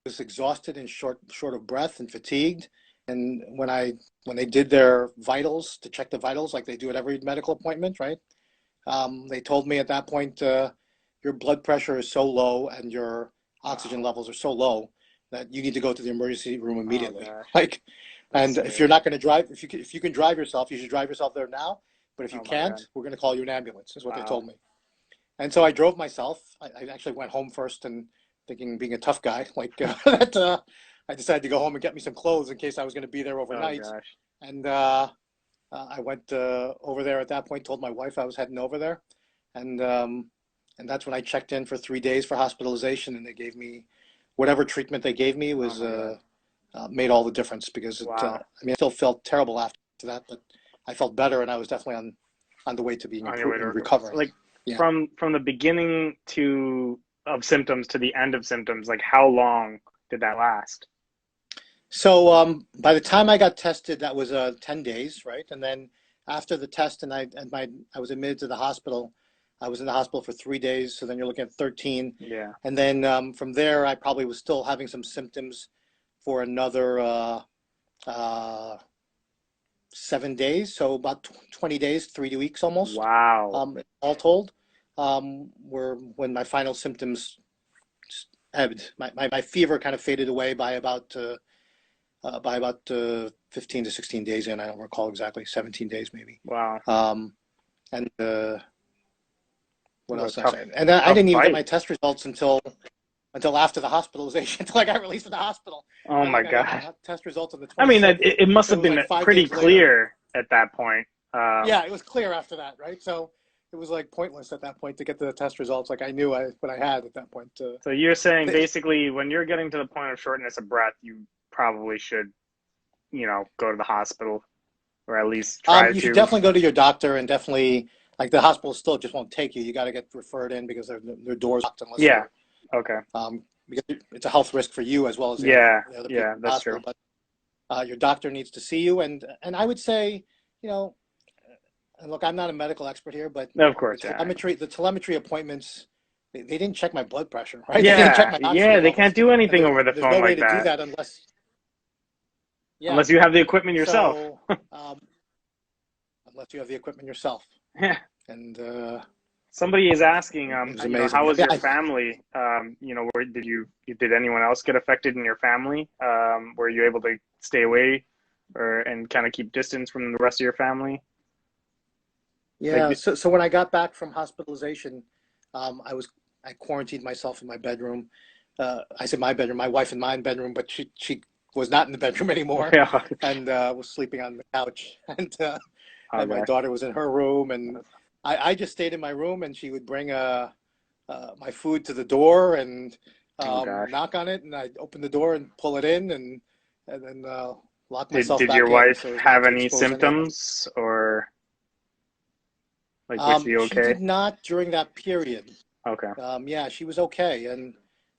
was exhausted and short of breath and fatigued. And when they did their vitals, to check the vitals like they do at every medical appointment, right? They told me at that point, your blood pressure is so low and your oxygen Wow. levels are so low that you need to go to the emergency room Oh immediately. gosh. Like, That's and if you're scary. not going to drive, if you can drive yourself, you should drive yourself there now. But if you Oh my can't, God. we're going to call you an ambulance, is what they Wow. told me. And so I drove myself. I actually went home first, and thinking, being a tough guy, like that, I decided to go home and get me some clothes in case I was going to be there Oh overnight. gosh. And I went over there at that point, told my wife I was heading over there, and um, and that's when I checked in for 3 days for hospitalization, and they gave me whatever treatment they gave me Oh was my God. made all the difference, because Wow. I mean, I still felt terrible after that, but I felt better, and I was definitely on the way to being On your way improved to and recover. recovering. Like Yeah. from the beginning to of symptoms to the end of symptoms, like how long did that last? So by the time I got tested, that was 10 days, right? And then after the test, I was admitted to the hospital. I was in the hospital for 3 days. So then you're looking at 13. Yeah. And then from there, I probably was still having some symptoms for another uh, 7 days. So about 20 days, 3 weeks almost, Wow. all told, were when my final symptoms ebbed. My fever kind of faded away by about 15 to 16 days in. I don't recall exactly, 17 days maybe. Wow. Um, and what What a else did I tough say? And then I tough didn't even get fight. my test results until after the hospitalization, until I got released from the hospital. Oh I my think I got my God. test results on the I mean, 26th. it must So it have was been like five pretty days later. clear at that point. Yeah, it was clear after that, right? So it was like pointless at that point to get the test results. Like I knew what I had at that point. So you're saying basically when you're getting to the point of shortness of breath, you probably should, go to the hospital or at least try You should to. definitely go to your doctor, and definitely, like, the hospital still just won't take you. You got to get referred in because their doors locked unless Yeah. you're Okay. because it's a health risk for you as well as Yeah. the other people Yeah, in the that's true. hospital. But your doctor needs to see you, and I would say, you know, and look, I'm not a medical expert here, but Of course, yeah, I know. the telemetry appointments, they didn't check my blood pressure, right? They didn't check Yeah, my yeah, oxygen they can't levels, do and anything over the there's phone no way like to do that that yeah. unless you have the equipment yourself. So um, unless you have the equipment yourself, Yeah. and Somebody is asking, it was amazing. how I was mean, your family? Where did anyone else get affected in your family? Were you able to stay away and kind of keep distance from the rest of your family? Like, yeah. So when I got back from hospitalization, um, I was I quarantined myself in my bedroom. I said my bedroom, my wife in my bedroom, but she was not in the bedroom anymore, Yeah. and was sleeping on the couch, Oh and my gosh. daughter was in her room, and I just stayed in my room, and she would bring my food to the door and Oh gosh. knock on it, and I'd open the door and pull it in, and then lock myself Did your back in wife so as not have to any expose any of us. symptoms, or like was she She okay? did not during that period. Okay. Yeah, she was okay, and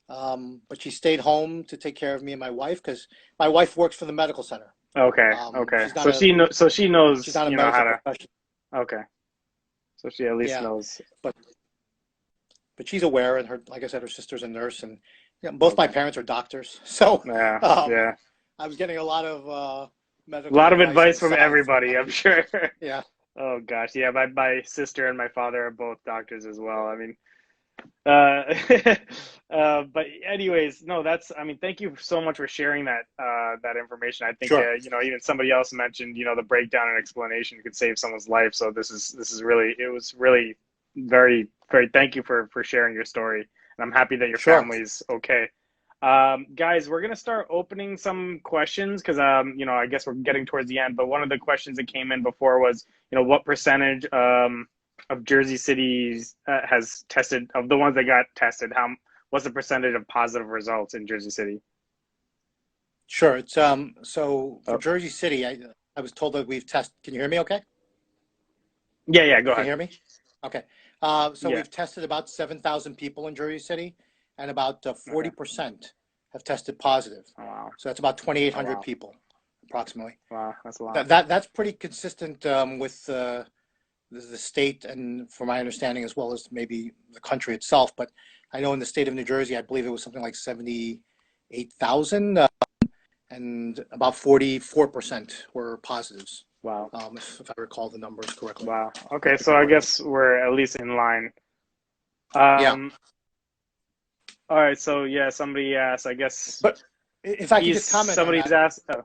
but she stayed home to take care of me and my wife because my wife works for the medical center. Okay. Okay. She's not a So she she's knows, not a how medical to. professional. Okay. So she at least Yeah, knows. but she's aware, and her, like I said, her sister's a nurse, and yeah, both my Okay. parents are doctors, so Yeah. um, Yeah. I was getting a lot of A medical lot of advice on advice the from side from everybody, I'm my sure. yeah. Oh gosh. Yeah. My sister and my father are both doctors as well. I mean, uh, but anyways, no, I mean, thank you so much for sharing that information. I think, Sure, even somebody else mentioned, the breakdown and explanation could save someone's life. So this is really, it was really very, very, thank you for sharing your story. And I'm happy that your sure. family's okay. Guys, we're gonna start opening some questions because, I guess we're getting towards the end, but one of the questions that came in before was, what percentage, of Jersey City's has tested, of the ones that got tested, what's the percentage of positive results in Jersey City? Sure. It's so for Oh, Jersey City, I was told that we've tested. Can you hear me okay? yeah, yeah, go You can ahead. hear me? Okay. So Yeah. we've tested about 7,000 people in Jersey City, and about Okay. 40% have tested positive. Oh wow. So that's about Oh 2,800 wow. people, approximately. Wow, that's a lot. That's pretty consistent with the state, and from my understanding, as well as maybe the country itself. But I know in the state of New Jersey, I believe it was something like 78,000, and about 44% were positives, Wow. if I recall the numbers correctly. Wow. Okay, so I guess we're at least in line. Yeah. Um, all right, so yeah, somebody asked, I guess But if I could just comment on somebody's that, asked, oh,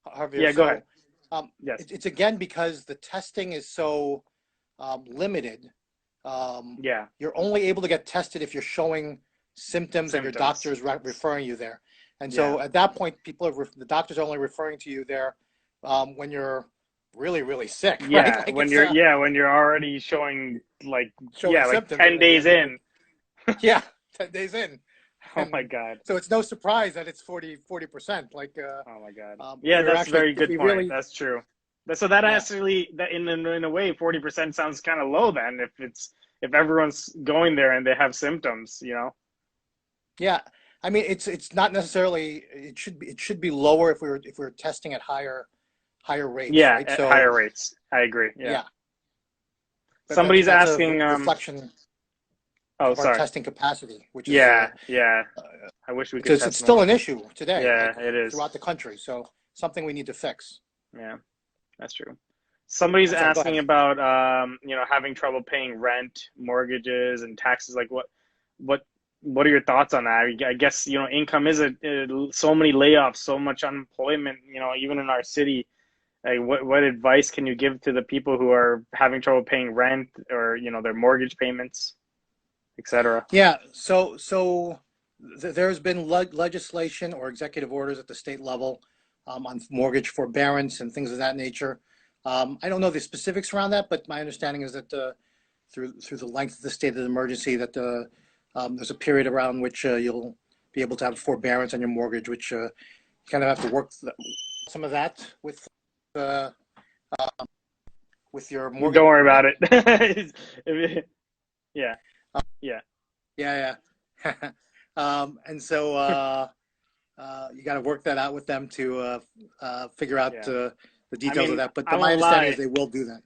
Javier. yeah, go ahead. So Yes. it's again because the testing is so limited. Yeah. You're only able to get tested if you're showing symptoms and your doctor Symptoms. is referring you there. And Yeah. so at that point, the doctor's only referring to you there when you're really, really sick, right? Yeah, Like it's when you're already showing like, showing like symptoms, 10 days and you're in. yeah, 10 days in. Oh my And God. so it's no surprise that it's 40%. Like Oh my God. if Yeah, we were that's a actually, very if good we point. really, That's true. So that yeah. actually, that in a way, 40% sounds kind of low then, if everyone's going there and they have symptoms. Yeah, I mean it's not necessarily, it should be lower if we were testing at higher rates, Yeah, right? at So higher rates. I agree. Yeah. yeah, but Somebody's that's a asking, reflection oh, of our sorry. testing capacity, which is Yeah, yeah. I wish we could it's test still more. an issue today, Yeah, like it is. throughout the country. So something we need to fix. Yeah, that's true. Somebody's I'm sorry, go ahead. asking about, having trouble paying rent, mortgages, and taxes. Like, what, what are your thoughts on that? I guess, income is so many layoffs, so much unemployment. Even in our city. Like, what advice can you give to the people who are having trouble paying rent, or their mortgage payments, etc.? Yeah, so there's been legislation or executive orders at the state level on mortgage forbearance and things of that nature. I don't know the specifics around that, but my understanding is that through the length of the state of emergency, that there's a period around which you'll be able to have forbearance on your mortgage, which you kind of have to work some of that uh, with your mortgage. Don't worry about it. Yeah, yeah, Yeah, yeah. And so you got to work that out with them to figure out yeah. the I details of mean, that. But I my won't understanding lie. is they will do that.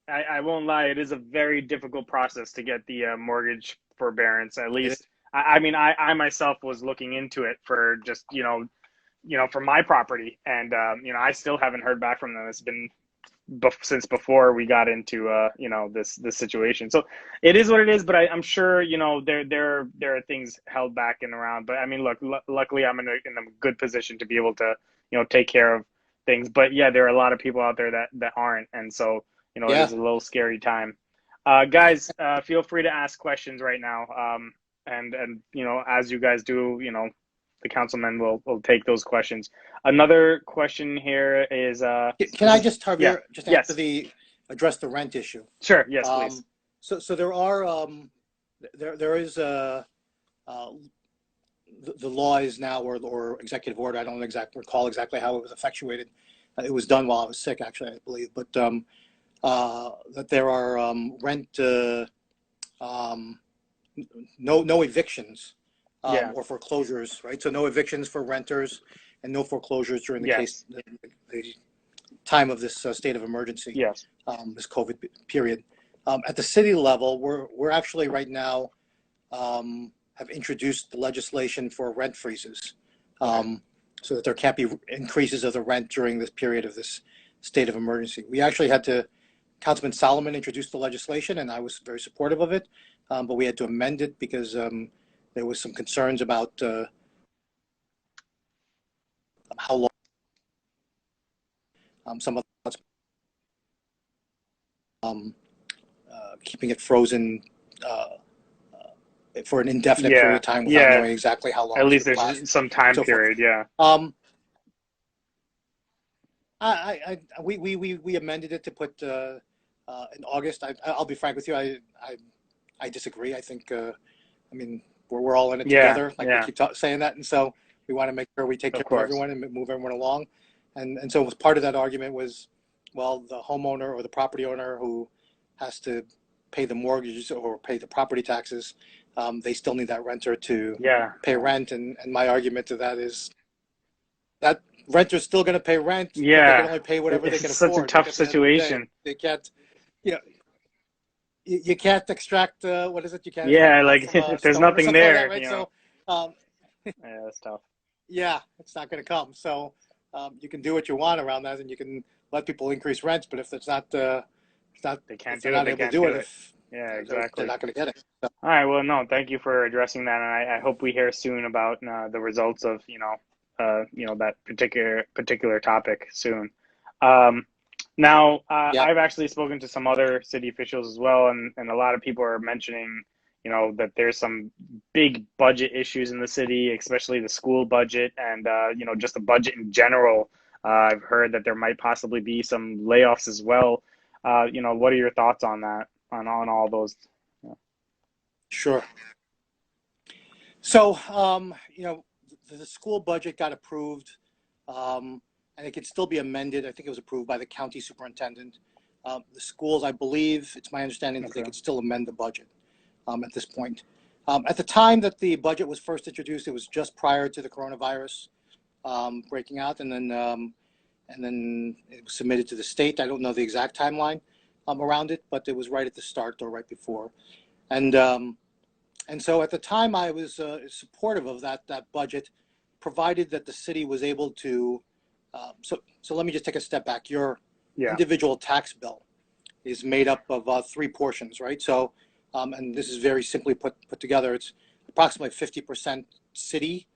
I won't lie. It is a very difficult process to get the mortgage forbearance. At It least, is. I mean, I myself was looking into it for just, for my property, and I still haven't heard back from them. It's been since before we got into this situation. So it is what it is. But I'm sure there are things held back and around. But I mean, look, luckily I'm in a good position to be able to take care of things. But yeah, there are a lot of people out there that aren't, and so it Yeah. is a little scary time. Guys, feel free to ask questions right now. And as you guys do, the councilmen will take those questions. Another question here is Can I just, yeah, Javier, just yes, address the rent issue? sure, yes, please. Um, so there are there is the law is now, or executive order. I don't recall exactly how it was effectuated. It was done while I was sick, actually, I believe. But that there are rent no evictions Yeah, or foreclosures, right? So no evictions for renters and no foreclosures during yes, the time of this state of emergency, yes, this COVID period. At the city level, we're actually right now have introduced the legislation for rent freezes, okay, so that there can't be increases of the rent during this period of this state of emergency. We actually had to, Councilman Solomon introduced the legislation, and I was very supportive of it, but we had to amend it because there was some concerns about how long some of us keeping it frozen for an indefinite period yeah, of time without yeah. knowing exactly how long At it's least going to last, there's some and time so forth. period. Yeah, We amended it to put in August. I'll be frank with you. I disagree. I think I mean we're all in it yeah, together. Like we yeah. keep saying that, and so we want to make sure we take Of care of course. everyone and move everyone along. And so part of that argument was, well, the homeowner or the property owner who has to pay the mortgages or pay the property taxes, they still need that renter to Yeah, pay rent. And my argument to that is that renter's still going to pay rent, but they can yeah. only pay whatever they It's can such a afford. Like tough at the end of the day, situation. they can't, you know, you can't extract what is it? You can't extract Yeah, milk like from a if there's stone or nothing something like that, there, right? So, um, yeah, that's tough. yeah, it's not going to come. So, you can do what you want around that, and you can let people increase rents. But if it's not, They if can't they're do it. not They able to can't do do it, it. if Yeah, they're exactly. not going to get it. So, All right. Well, no, thank you for addressing that, and I hope we hear soon about the results of that particular topic soon. Um, Now, yeah, I've actually spoken to some other city officials as well, and a lot of people are mentioning, that there's some big budget issues in the city, especially the school budget and, just the budget in general. I've heard that there might possibly be some layoffs as well. What are your thoughts on that, on all those? sure. So, the school budget got approved, and it could still be amended. I think it was approved by the county superintendent. The schools, I believe, it's my understanding that they Okay. could still amend the budget at this point. At the time that the budget was first introduced, it was just prior to the coronavirus breaking out, and then it was submitted to the state. I don't know the exact timeline around it, but it was right at the start or right before. And and so at the time, I was supportive of that budget, provided that the city was able to. So let me just take a step back. Your Yeah. individual tax bill is made up of three portions, right? So, and this is very simply put together. It's approximately 50% city,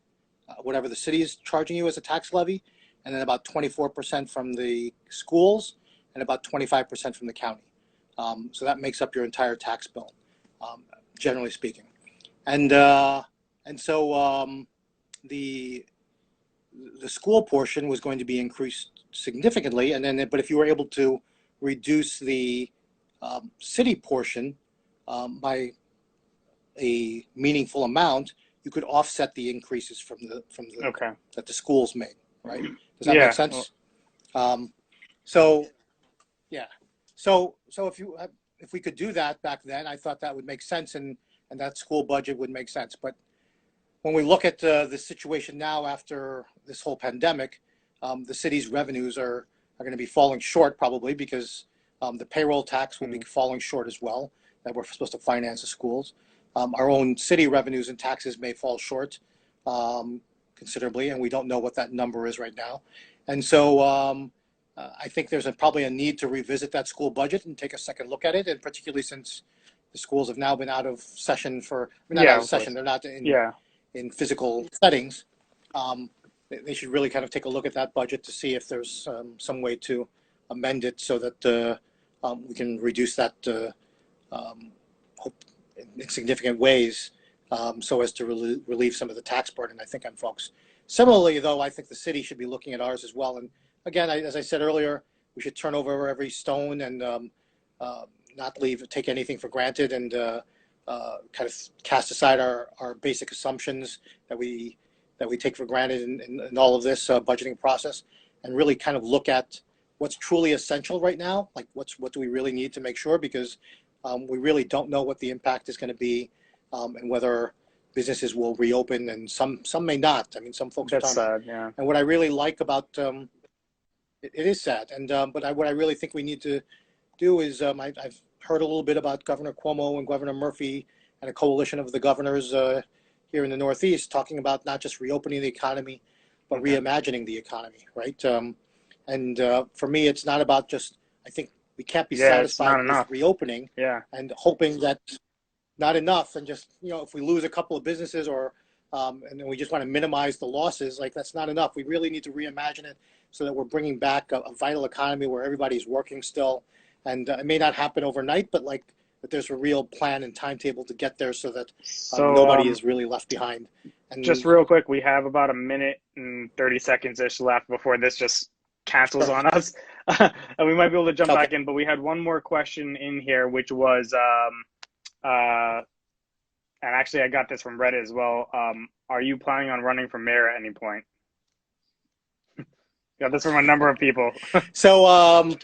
whatever the city is charging you as a tax levy, and then about 24% from the schools, and about 25% from the county. So that makes up your entire tax bill, um, generally speaking. And so the school portion was going to be increased significantly, and then but if you were able to reduce the city portion by a meaningful amount, you could offset the increases from the Okay. that the schools made. Right? Does that make Yeah. Well, sense? So yeah. So if we could do that back then, I thought that would make sense, and that school budget would make sense. But when we look at the situation now after this whole pandemic, the city's revenues are going to be falling short probably because the payroll tax will be falling short as well that we're supposed to finance the schools. Our own city revenues and taxes may fall short considerably, and we don't know what that number is right now. And so I think there's probably a need to revisit that school budget and take a second look at it, and particularly since the schools have now been out of session not out yeah, of of session, course. they're not Yeah. in physical settings. They should really kind of take a look at that budget to see if there's some way to amend it so that we can reduce that um, in significant ways so as to relieve some of the tax burden, I think, on folks. Similarly, though, I think the city should be looking at ours as well. And again, as I said earlier, we should turn over every stone and not take anything for granted, and kind of cast aside our basic assumptions that we take for granted in all of this budgeting process, and really kind of look at what's truly essential right now. Like what do we really need to make sure, because we really don't know what the impact is going to be, and whether businesses will reopen, and some may not. I mean, some folks are That's talking. sad, yeah. And what I really like about it is sad, and what I really think we need to do is I've heard a little bit about Governor Cuomo and Governor Murphy and a coalition of the governors here in the Northeast talking about not just reopening the economy, but reimagining the economy, right? And for me, it's not about just, I think we can't be satisfied with reopening and hoping that not enough, and just, if we lose a couple of businesses or and then we just want to minimize the losses, like that's not enough. We really need to reimagine it so that we're bringing back a vital economy where everybody's working still. And it may not happen overnight, but that there's a real plan and timetable to get there, so that nobody is really left behind. And just real quick, we have about a minute and 30 seconds-ish left before this just cancels on us. And we might be able to jump back in, but we had one more question in here, which was, and actually I got this from Reddit as well. Are you planning on running for mayor at any point? Got this from a number of people. So,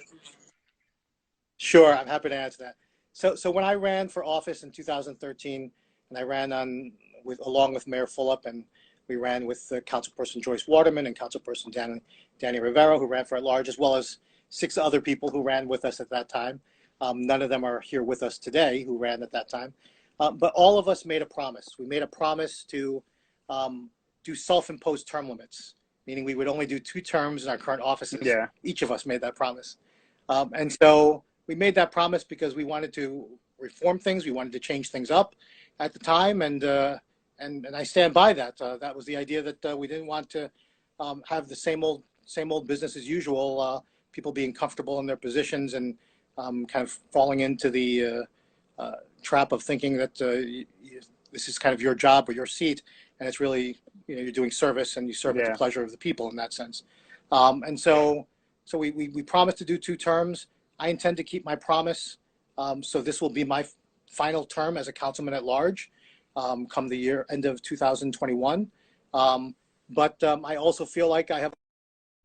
sure, I'm happy to answer that. So when I ran for office in 2013, and I ran along with Mayor Fulop, and we ran with Councilperson Joyce Waterman and Councilperson Danny Rivera, who ran for at large, as well as 6 other people who ran with us at that time. None of them are here with us today who ran at that time. But all of us made a promise. We made a promise to do self-imposed term limits, meaning we would only do 2 terms in our current offices. Yeah. Each of us made that promise. And so we made that promise because we wanted to reform things. We wanted to change things up at the time. And I stand by that. That was the idea, that we didn't want to have the same old business as usual, people being comfortable in their positions and kind of falling into the trap of thinking that this is kind of your job or your seat, and it's really, you're doing service, and you serve at the pleasure of the people in that sense. And so we promised to do 2 terms. I intend to keep my promise. So this will be my final term as a councilman at large, come the end of 2021. But I also feel like I have.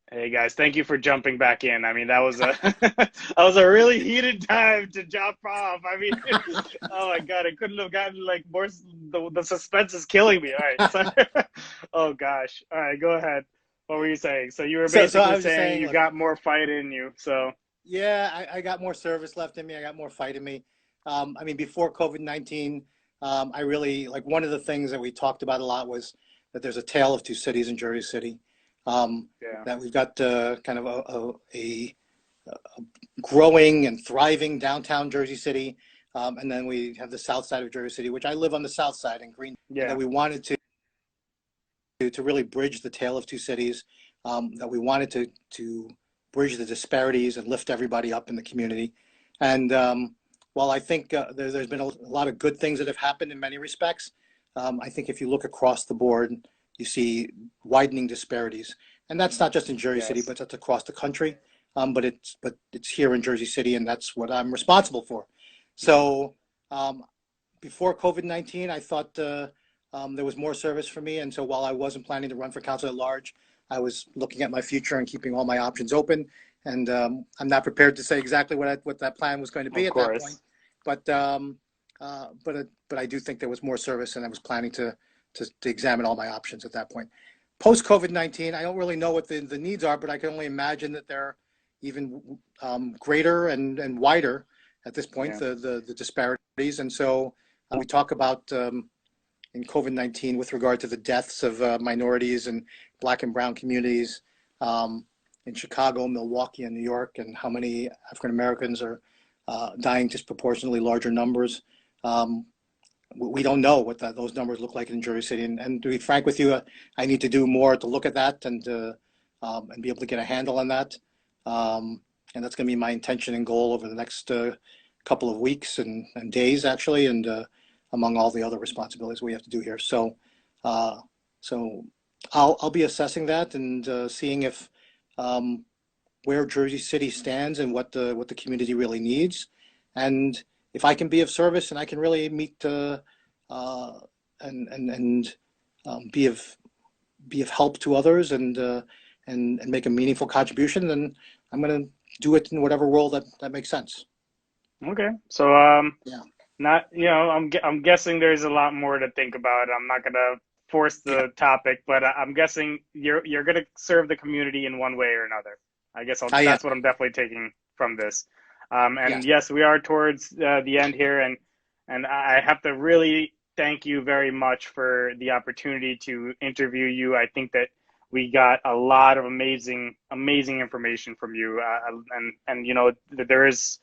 Hey guys, thank you for jumping back in. I mean, that was a really heated time to jump off. I mean, oh my God, I couldn't have gotten more. The suspense is killing me. All right. So, oh gosh. All right, go ahead. What were you saying? So you were basically saying you got more fight in you. So yeah, I got more service left in me. I got more fight in me. I mean, before COVID-19, I really, one of the things that we talked about a lot was that there's a tale of 2 cities in Jersey City. That we've got kind of a growing and thriving downtown Jersey City, and then we have the south side of Jersey City, which I live on the south side in Green. That we wanted to really bridge the tale of 2 cities, that we wanted to bridge the disparities and lift everybody up in the community. And while I think there's been a lot of good things that have happened in many respects, I think if you look across the board, you see widening disparities, and that's not just in Jersey City, but that's across the country. But it's here in Jersey City, and that's what I'm responsible for. So before COVID-19, I thought there was more service for me, and so while I wasn't planning to run for council at large, I was looking at my future and keeping all my options open. And I'm not prepared to say exactly what that plan was going to be at that point. But I do think there was more service, and I was planning to examine all my options at that point. Post COVID-19, I don't really know what the needs are, but I can only imagine that they're even greater and wider at this point, the disparities. And so we talk about in COVID-19 with regard to the deaths of minorities and Black and brown communities in Chicago, Milwaukee, and New York, and how many African Americans are dying disproportionately larger numbers. We don't know what those numbers look like in Jersey City. And to be frank with you, I need to do more to look at that and be able to get a handle on that. And that's going to be my intention and goal over the next couple of weeks and days, actually. And among all the other responsibilities we have to do here. Uh, so I'll be assessing that and seeing if where Jersey City stands and what the community really needs, and if I can be of service and I can really meet and be of help to others and make a meaningful contribution, then I'm going to do it in whatever role that makes sense. Okay. So Yeah. not, I'm guessing there's a lot more to think about. I'm not gonna force Yeah. the topic, but I'm guessing you're gonna serve the community in one way or another. I guess I am. that's what I'm definitely taking from this. And Yes. yes, we are towards the end here, and I have to really thank you very much for the opportunity to interview you. I think that we got a lot of amazing information from you, and there is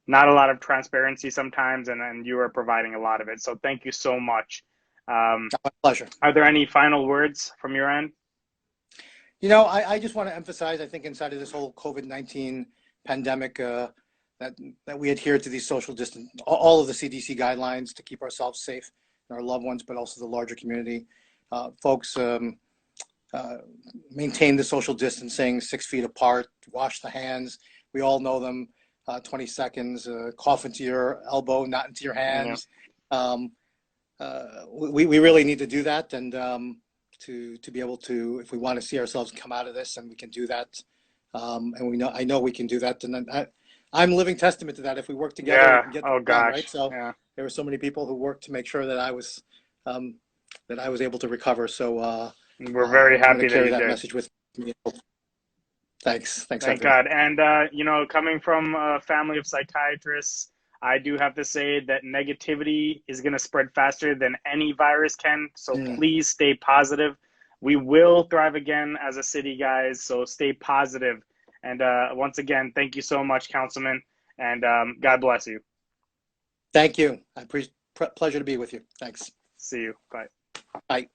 not a lot of transparency sometimes, and you are providing a lot of it. So thank you so much. My pleasure. Are there any final words from your end? I just want to emphasize, I think inside of this whole COVID-19 pandemic, that we adhere to these social distance, all of the CDC guidelines to keep ourselves safe and our loved ones, but also the larger community. Folks, maintain the social distancing, 6 feet apart, wash the hands. We all know them. 20 seconds, cough into your elbow, not into your Yeah. hands. We really need to do that, and to be able to, if we want to see ourselves come out of this, and we can do that, and I know we can do that, and I'm living testament to that. If we work together, we Yeah. can get Oh this done, right? gosh. So Yeah. there were so many people who worked to make sure that I was able to recover. So We're very I'm going to happy that carry you that did. message with me. Thanks, Thank everyone. God. And coming from a family of psychiatrists, I do have to say that negativity is going to spread faster than any virus can. So please stay positive. We will thrive again as a city, guys. So stay positive. And once again, thank you so much, Councilman. And God bless you. Thank you. Pleasure to be with you. Thanks. See you. Bye. Bye.